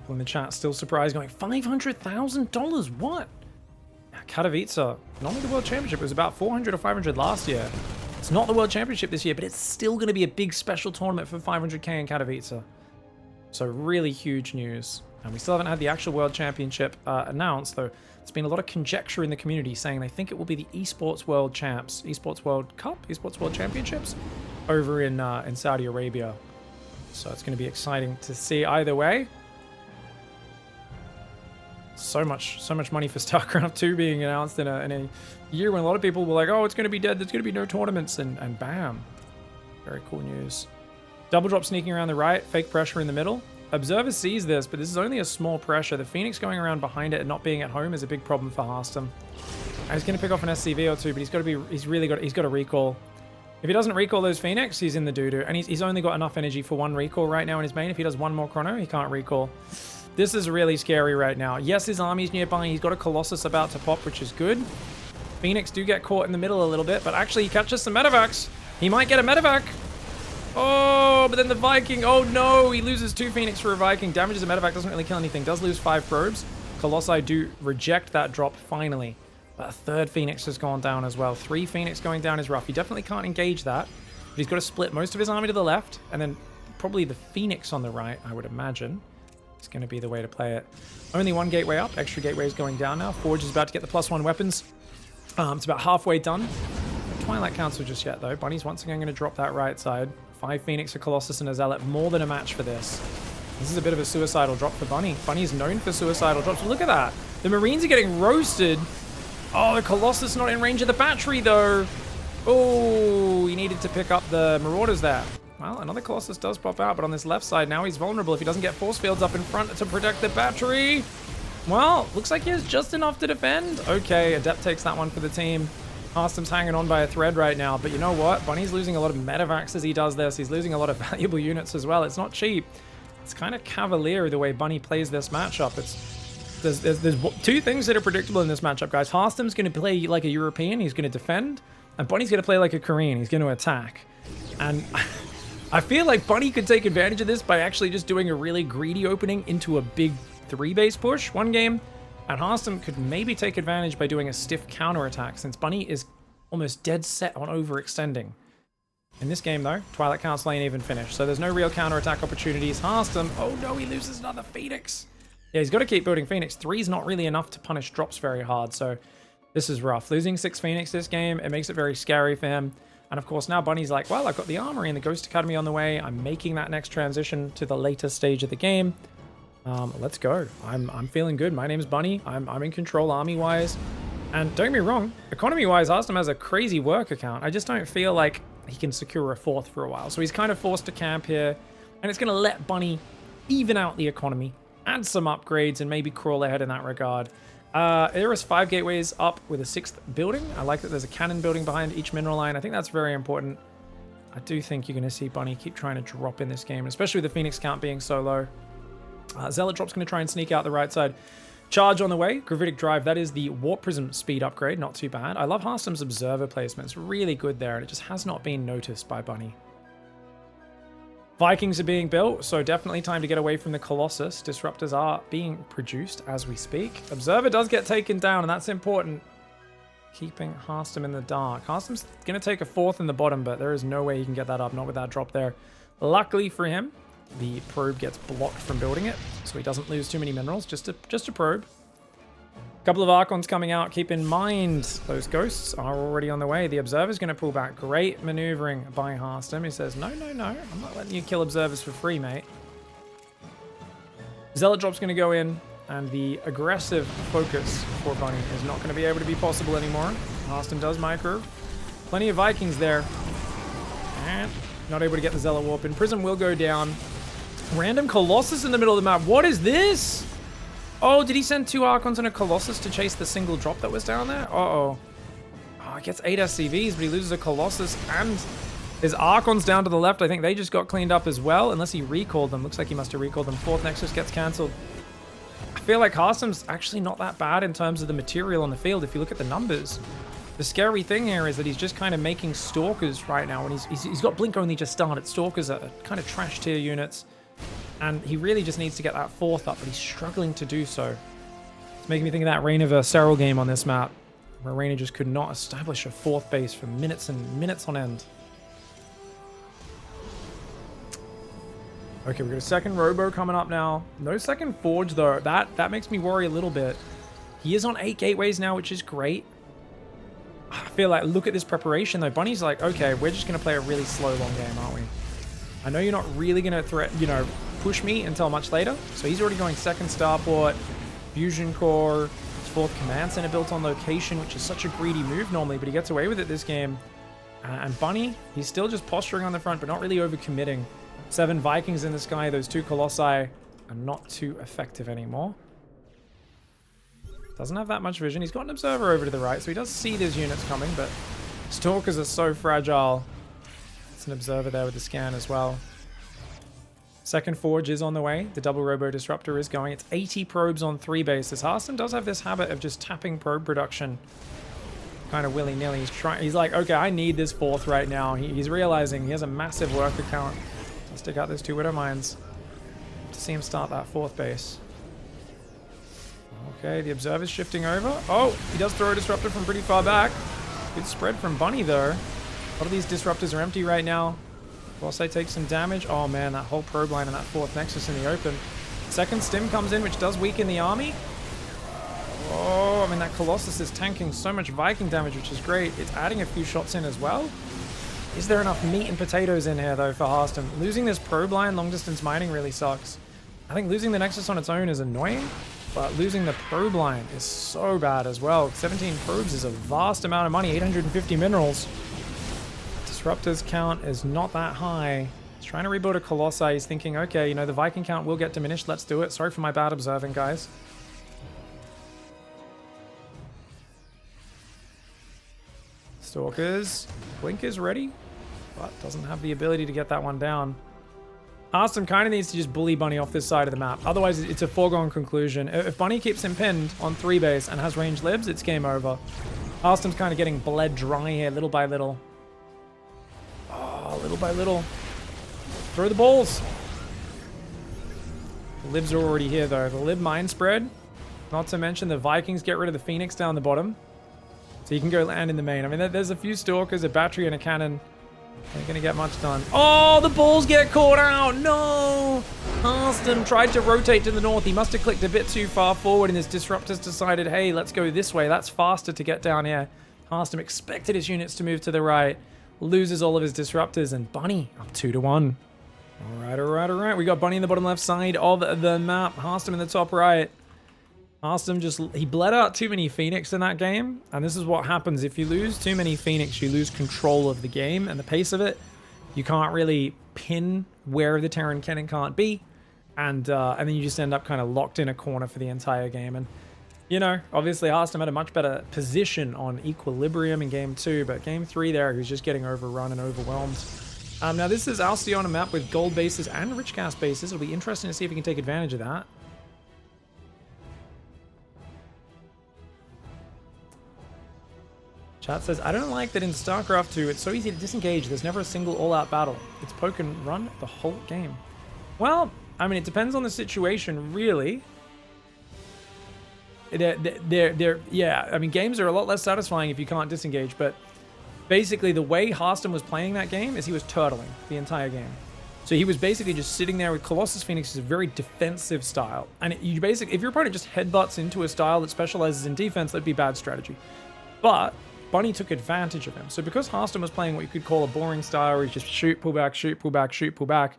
In the chat, still surprised, going $500,000. What? Katowice, not only the World Championship, it was about 400 or 500 last year. It's not the World Championship this year, but it's still going to be a big special tournament for 500k in Katowice. So really huge news. And we still haven't had the actual World Championship announced, though. There's been a lot of conjecture in the community saying they think it will be the Esports World Champs, Esports World Cup, Esports World Championships over in Saudi Arabia. So it's going to be exciting to see either way. So much money for StarCraft 2 being announced in a year when a lot of people were like, oh, it's going to be dead, there's going to be no tournaments, and bam. Very cool news. Double drop sneaking around the right, fake pressure in the middle. Observer sees this, but this is only a small pressure. The Phoenix going around behind it and not being at home is a big problem for HARSTEM. He's going to pick off an SCV or 2, but he's got to recall. If he doesn't recall those Phoenix, he's in the doo-doo. And he's only got enough energy for 1 recall right now in his main. If he does 1 more chrono, he can't recall. This is really scary right now. Yes, his army's nearby. He's got a Colossus about to pop, which is good. Phoenix do get caught in the middle a little bit, but actually he catches some medevacs. He might get a medevac. Oh, but then the Viking. Oh no, he loses 2 Phoenix for a Viking. Damages a medevac, doesn't really kill anything. Does lose 5 probes. Colossi do reject that drop finally. But a 3rd Phoenix has gone down as well. 3 Phoenix going down is rough. He definitely can't engage that. But he's got to split most of his army to the left, and then probably the Phoenix on the right, I would imagine. It's going to be the way to play it. Only one gateway up. Extra gateways going down now. Forge is about to get the +1 weapons. It's about halfway done. No Twilight Council just yet, though. Bunny's once again going to drop that right side. 5 Phoenix, a Colossus, and a Zealot. More than a match for this. This is a bit of a suicidal drop for Bunny. Bunny's known for suicidal drops. Look at that. The Marines are getting roasted. Oh, the Colossus not in range of the battery, though. Oh, he needed to pick up the Marauders there. Well, another Colossus does pop out, but on this left side, now he's vulnerable if he doesn't get force fields up in front to protect the battery. Well, looks like he has just enough to defend. Okay, Adept takes that one for the team. HARSTEM's hanging on by a thread right now, but you know what? Bunny's losing a lot of medevacs as he does this. He's losing a lot of valuable units as well. It's not cheap. It's kind of cavalier the way Bunny plays this matchup. There's 2 things that are predictable in this matchup, guys. HARSTEM's going to play like a European. He's going to defend. And Bunny's going to play like a Korean. He's going to attack. And I feel like Bunny could take advantage of this by actually just doing a really greedy opening into a big 3-base push one game. And HARSTEM could maybe take advantage by doing a stiff counterattack, since Bunny is almost dead set on overextending. In this game, though, Twilight Council ain't even finished, so there's no real counterattack opportunities. HARSTEM, oh no, he loses another Phoenix. Yeah, he's got to keep building Phoenix. 3's not really enough to punish drops very hard, so this is rough. Losing 6 Phoenix this game, it makes it very scary for him. And of course, now Bunny's like, well, I've got the Armory and the Ghost Academy on the way. I'm making that next transition to the later stage of the game. Let's go. I'm feeling good. My name's Bunny. I'm in control army-wise. And don't get me wrong, economy-wise, HARSTEM has a crazy work account. I just don't feel like he can secure a 4th for a while. So he's kind of forced to camp here. And it's going to let Bunny even out the economy, add some upgrades, and maybe crawl ahead in that regard. There is 5 gateways up with a 6th building. I like that there's a cannon building behind each mineral line. I think that's very important. I do think you're going to see Bunny keep trying to drop in this game, especially with the Phoenix count being so low. Zealot Drop's going to try and sneak out the right side. Charge on the way. Gravitic Drive, that is the Warp Prism speed upgrade. Not too bad. I love HARSTEM's Observer placement. It's really good there, and it just has not been noticed by Bunny. Vikings are being built, so definitely time to get away from the Colossus. Disruptors are being produced as we speak. Observer does get taken down, and that's important. Keeping HARSTEM in the dark. HARSTEM's going to take a 4th in the bottom, but there is no way he can get that up, not with that drop there. Luckily for him, the probe gets blocked from building it, so he doesn't lose too many minerals, just a probe. A couple of Archons coming out. Keep in mind, those ghosts are already on the way. The Observer's going to pull back. Great maneuvering by HARSTEM. He says, no, I'm not letting you kill Observers for free, mate. Zealot Drop's going to go in, and the aggressive focus for Bunny is not going to be able to be possible anymore. HARSTEM does micro. Plenty of Vikings there. And not able to get the Zealot Warp in. Prism will go down. Random Colossus in the middle of the map. What is this? Oh, did he send 2 Archons and a Colossus to chase the single drop that was down there? Uh-oh. Oh, he gets 8 SCVs, but he loses a Colossus and his Archons down to the left. I think they just got cleaned up as well, unless he recalled them. Looks like he must have recalled them. 4th Nexus gets cancelled. I feel like HARSTEM's actually not that bad in terms of the material on the field if you look at the numbers. The scary thing here is that he's just kind of making Stalkers right now, and he's got Blink only just started. Stalkers are kind of trash tier units. And he really just needs to get that 4th up, but he's struggling to do so. It's making me think of that Reign of Serral game on this map, where Reign just could not establish a 4th base for minutes and minutes on end. Okay, we've got a 2nd Robo coming up now. No 2nd Forge, though. That makes me worry a little bit. He is on 8 gateways now, which is great. I feel like, look at this preparation, though. Bunny's like, okay, we're just going to play a really slow, long game, aren't we? I know you're not really going to push me until much later. So he's already going 2nd Starport, Fusion Core, his 4th Command Center built on location, which is such a greedy move normally, but he gets away with it this game. And Bunny, he's still just posturing on the front, but not really overcommitting. 7 Vikings in the sky, those 2 Colossi are not too effective anymore. Doesn't have that much vision. He's got an Observer over to the right, so he does see these units coming, but Stalkers are so fragile. It's an Observer there with the scan as well. 2nd Forge is on the way. The double Robo Disruptor is going. It's 80 probes on 3 bases. HARSTEM does have this habit of just tapping probe production kind of willy-nilly. He's like, okay, I need this 4th right now. He's realizing he has a massive work account. Let's take out those 2 Widow Mines to see him start that 4th base. Okay, the Observer's shifting over. Oh, he does throw a Disruptor from pretty far back. Good spread from Bunny, though. lot of these disruptors are empty right now. Colossi takes some damage. Oh man, that whole probe line and that fourth nexus in the open. Second stim comes in, which does weaken the army. Oh, I mean, that Colossus is tanking so much Viking damage, which is great. It's adding a few shots in as well. Is there enough meat and potatoes in here, though, for HARSTEM? Losing this probe line, long-distance mining, really sucks. I think losing the nexus on its own is annoying, but losing the probe line is so bad as well. 17 probes is a vast amount of money, 850 minerals. Disruptors count is not that high. He's trying to rebuild a Colossi. He's thinking, okay, you know, the Viking count will get diminished. Let's do it. Sorry for my bad observing, guys. Stalkers. Blink is ready, but doesn't have the ability to get that one down. HARSTEM kind of needs to just bully Bunny off this side of the map. Otherwise, it's a foregone conclusion. If Bunny keeps him pinned on 3 base and has ranged libs, it's game over. HARSTEM's kind of getting bled dry here, little by little. Oh, little by little. Throw the balls. The libs are already here, though. The lib mine spread. Not to mention the Vikings get rid of the Phoenix down the bottom. So you can go land in the main. I mean, there's a few Stalkers, a battery, and a cannon. Ain't gonna get much done. Oh, the balls get caught out. No! HARSTEM tried to rotate to the north. He must have clicked a bit too far forward, and his disruptors decided, hey, let's go this way. That's faster to get down here. HARSTEM expected his units to move to the right. Loses all of his disruptors, and Bunny up 2-1. All right. We got Bunny in the bottom left side of the map. HARSTEM in the top right. HARSTEM he bled out too many Phoenix in that game, and this is what happens if you lose too many Phoenix. You lose control of the game and the pace of it. You can't really pin where the Terran can and can't be, and then you just end up kind of locked in a corner for the entire game. And you know, obviously HARSTEM had a much better position on equilibrium in game 2, but game 3 there, he was just getting overrun and overwhelmed. Now this is Alcyon, a map with gold bases and rich gas bases. It'll be interesting to see if he can take advantage of that. Chat says, I don't like that in StarCraft 2, it's so easy to disengage. There's never a single all-out battle. It's poke and run the whole game. Well, I mean, it depends on the situation, really. Yeah, I mean, games are a lot less satisfying if you can't disengage, but basically the way HARSTEM was playing that game is he was turtling the entire game. So he was basically just sitting there with Colossus Phoenix, is a very defensive style. And you basically, if your opponent just headbutts into a style that specializes in defense, that'd be bad strategy. But Bunny took advantage of him. So because HARSTEM was playing what you could call a boring style, where you just shoot, pull back, shoot, pull back, shoot, pull back,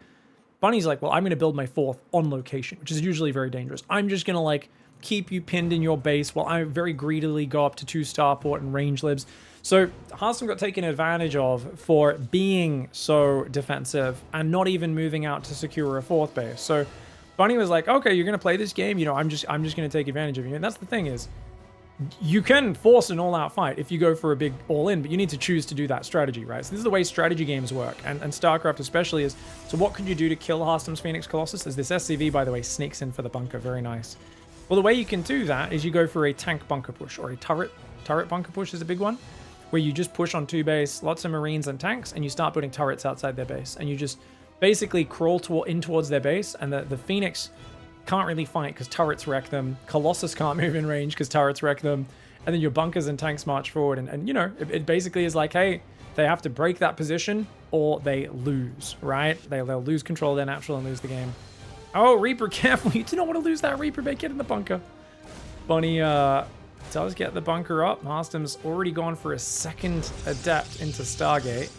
Bunny's like, well, I'm going to build my 4th on location, which is usually very dangerous. I'm just going to like keep you pinned in your base while I very greedily go up to 2 starport and range libs. So HARSTEM got taken advantage of for being so defensive and not even moving out to secure a 4th base. So Bunny was like, okay, you're going to play this game, you know, I'm just going to take advantage of you. And that's the thing is, you can force an all-out fight if you go for a big all-in, but you need to choose to do that strategy, right? So this is the way strategy games work, and StarCraft especially is, so what could you do to kill HARSTEM's Phoenix Colossus? As this SCV, by the way, sneaks in for the bunker, very nice. Well, the way you can do that is you go for a tank bunker push, or a turret bunker push is a big one, where you just push on 2 base, lots of Marines and tanks, and you start putting turrets outside their base, and you just basically crawl in towards their base, and the Phoenix can't really fight because turrets wreck them. Colossus can't move in range because turrets wreck them. And then your bunkers and tanks march forward. And you know, it basically is like, hey, they have to break that position or they lose, right? They'll lose control of their natural and lose the game. Oh, Reaper, careful. You do not want to lose that Reaper, mate. Get in the bunker. Bunny does get the bunker up. HARSTEM's already gone for a 2nd Adept into Stargate.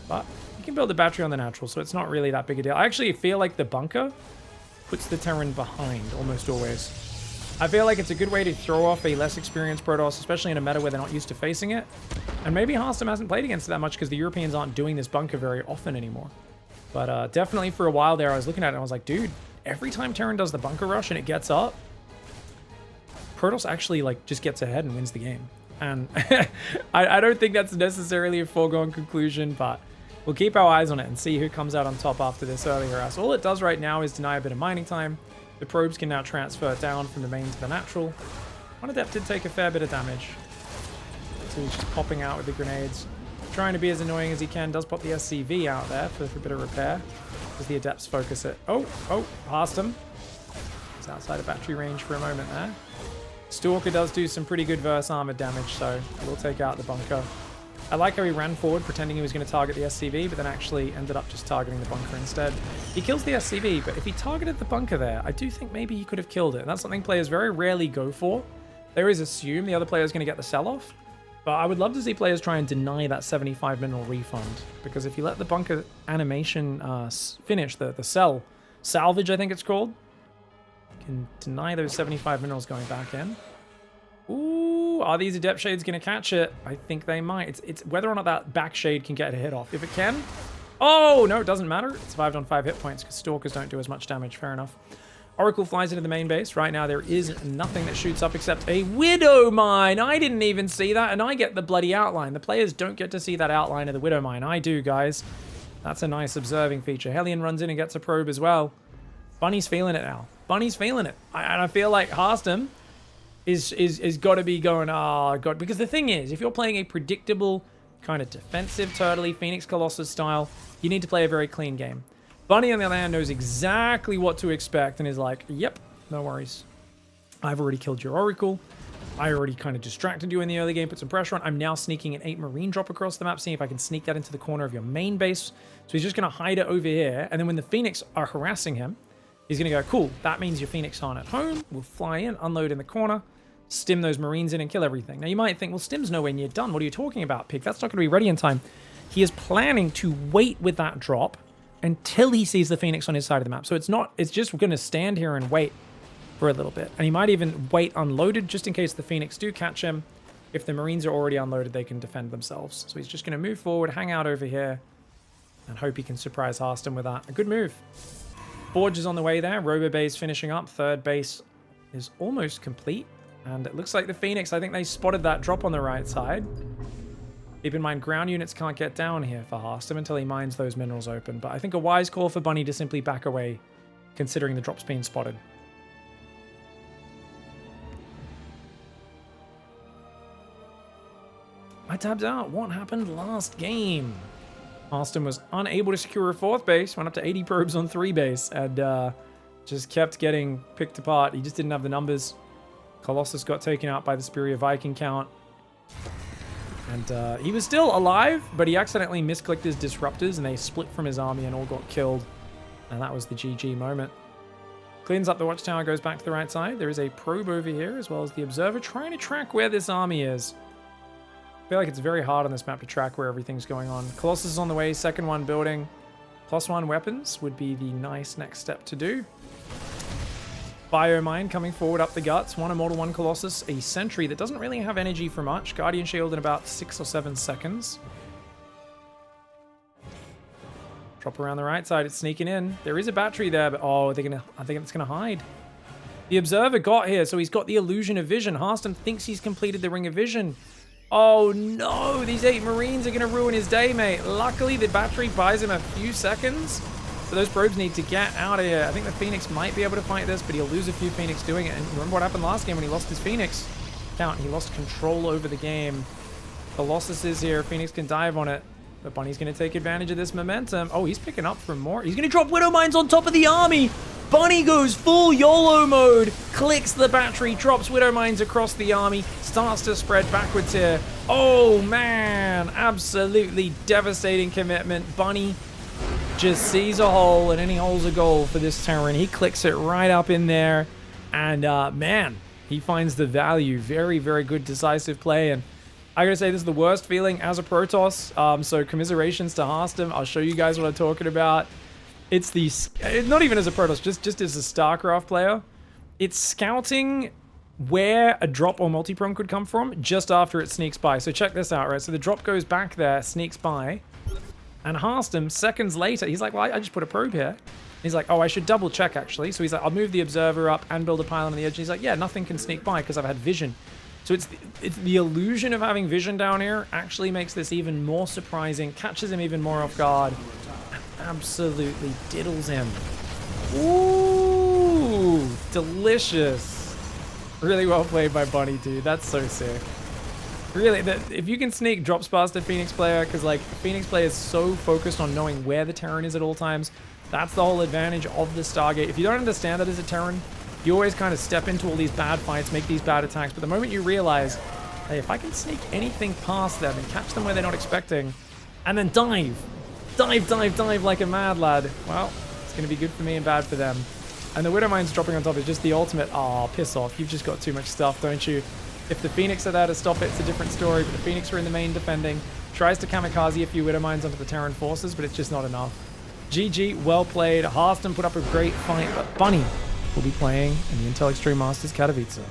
But you can build the battery on the natural, so it's not really that big a deal. I actually feel like the bunker puts the Terran behind almost always. I feel like it's a good way to throw off a less experienced Protoss, especially in a meta where they're not used to facing it. And maybe HARSTEM hasn't played against it that much because the Europeans aren't doing this bunker very often anymore. But definitely for a while there, I was looking at it and I was like, dude, every time Terran does the bunker rush and it gets up, Protoss actually like just gets ahead and wins the game. And I don't think that's necessarily a foregone conclusion, but we'll keep our eyes on it and see who comes out on top after this early harass. All it does right now is deny a bit of mining time. The probes can now transfer down from the main to the natural. One Adept did take a fair bit of damage. So he's just popping out with the grenades. Trying to be as annoying as he can. Does pop the SCV out there for a bit of repair. As the Adepts focus it. Oh, HARSTEM. He's outside of battery range for a moment there. Stalker does do some pretty good verse armor damage, so we'll take out the bunker. I like how he ran forward pretending he was going to target the SCV, but then actually ended up just targeting the bunker instead. He kills the SCV, but if he targeted the bunker there, I do think maybe he could have killed it. And that's something players very rarely go for. They always assume the other player is going to get the sell-off. But I would love to see players try and deny that 75 mineral refund. Because if you let the bunker animation finish, the cell salvage, I think it's called, you can deny those 75 minerals going back in. Ooh, are these Adept Shades going to catch it? I think they might. It's whether or not that back shade can get a hit off. If it can... Oh, no, it doesn't matter. It's 5 on 5 hit points because Stalkers don't do as much damage. Fair enough. Oracle flies into the main base. Right now, there is nothing that shoots up except a Widow Mine. I didn't even see that, and I get the bloody outline. The players don't get to see that outline of the Widow Mine. I do, guys. That's a nice observing feature. Hellion runs in and gets a probe as well. Bunny's feeling it now. Bunny's feeling it. And I feel like HARSTEM is got to be going, oh, God. Because the thing is, if you're playing a predictable, kind of defensive, turtley, Phoenix Colossus style, you need to play a very clean game. Bunny, on the other hand, knows exactly what to expect and is like, yep, no worries. I've already killed your Oracle. I already kind of distracted you in the early game, put some pressure on. I'm now sneaking an 8 Marine drop across the map, seeing if I can sneak that into the corner of your main base. So he's just going to hide it over here. And then when the Phoenix are harassing him, he's going to go, cool, that means your Phoenix aren't at home. We'll fly in, unload in the corner, stim those Marines in and kill everything. Now you might think, well, stim's nowhere near done. What are you talking about, Pig? That's not going to be ready in time. He is planning to wait with that drop until he sees the Phoenix on his side of the map. So it's just going to stand here and wait for a little bit. And he might even wait unloaded just in case the Phoenix do catch him. If the Marines are already unloaded, they can defend themselves. So he's just going to move forward, hang out over here, and hope he can surprise HARSTEM with that. A good move. Forge is on the way there. Robo base finishing up. Third base is almost complete. And it looks like the Phoenix, I think they spotted that drop on the right side. Keep in mind, ground units can't get down here for HARSTEM until he mines those minerals open. But I think a wise call for Bunny to simply back away, considering the drop's being spotted. I tapped out. What happened last game? HARSTEM was unable to secure a 4th base, went up to 80 probes on 3 base, and just kept getting picked apart. He just didn't have the numbers. Colossus got taken out by the Superior Viking count. And he was still alive, but he accidentally misclicked his disruptors and they split from his army and all got killed. And that was the GG moment. Cleans up the watchtower, goes back to the right side. There is a probe over here as well as the observer trying to track where this army is. I feel like it's very hard on this map to track where everything's going on. Colossus is on the way, second one building. +1 weapons would be the nice next step to do. Biomine coming forward up the guts. 1 Immortal, 1 Colossus. A Sentry that doesn't really have energy for much. Guardian Shield in about 6 or 7 seconds. Drop around the right side. It's sneaking in. There is a battery there, but oh, I think it's going to hide. The Observer got here, so he's got the illusion of vision. HARSTEM thinks he's completed the Ring of Vision. Oh no, these 8 Marines are going to ruin his day, mate. Luckily, the battery buys him a few seconds. So those probes need to get out of here. I think the Phoenix might be able to fight this, but he'll lose a few Phoenix doing it. And remember what happened last game when he lost his Phoenix count? He lost control over the game. Colossus is here. Phoenix can dive on it. But Bunny's going to take advantage of this momentum. Oh, he's picking up from more. He's going to drop Widow Mines on top of the army. Bunny goes full YOLO mode. Clicks the battery, drops Widow Mines across the army. Starts to spread backwards here. Oh, man. Absolutely devastating commitment. Bunny just sees a hole, and any hole's a goal for this Terran. He clicks it right up in there, and man, he finds the value. Very, very good decisive play, and I gotta say, this is the worst feeling as a Protoss, so commiserations to HARSTEM. I'll show you guys what I'm talking about. It's not even as a Protoss, just as a StarCraft player. It's scouting where a drop or multi-prom could come from just after it sneaks by. So check this out, right? So the drop goes back there, sneaks by, and HARSTEM, seconds later, he's like, well, I just put a probe here. He's like, oh, I should double check, actually. So he's like, I'll move the observer up and build a pylon on the edge. And he's like, yeah, nothing can sneak by because I've had vision. So it's the illusion of having vision down here actually makes this even more surprising, catches him even more off guard, and absolutely diddles him. Ooh, delicious. Really well played by Bunny, dude. That's so sick. Really, if you can sneak drops past a Phoenix player, because like Phoenix player is so focused on knowing where the Terran is at all times, that's the whole advantage of the Stargate. If you don't understand that as a Terran, you always kind of step into all these bad fights, make these bad attacks, but the moment you realize Hey, if I can sneak anything past them and catch them where they're not expecting, and then dive like a mad lad, well, it's going to be good for me and bad for them. And the Widowmine's dropping on top is just the ultimate, oh, piss off. You've just got too much stuff, don't you? If the Phoenix are there to stop it, it's a different story, but the Phoenix are in the main defending. Tries to kamikaze a few Widowmines onto the Terran forces, but it's just not enough. GG, well played. HARSTEM put up a great fight, but Bunny will be playing in the Intel Extreme Masters Katowice.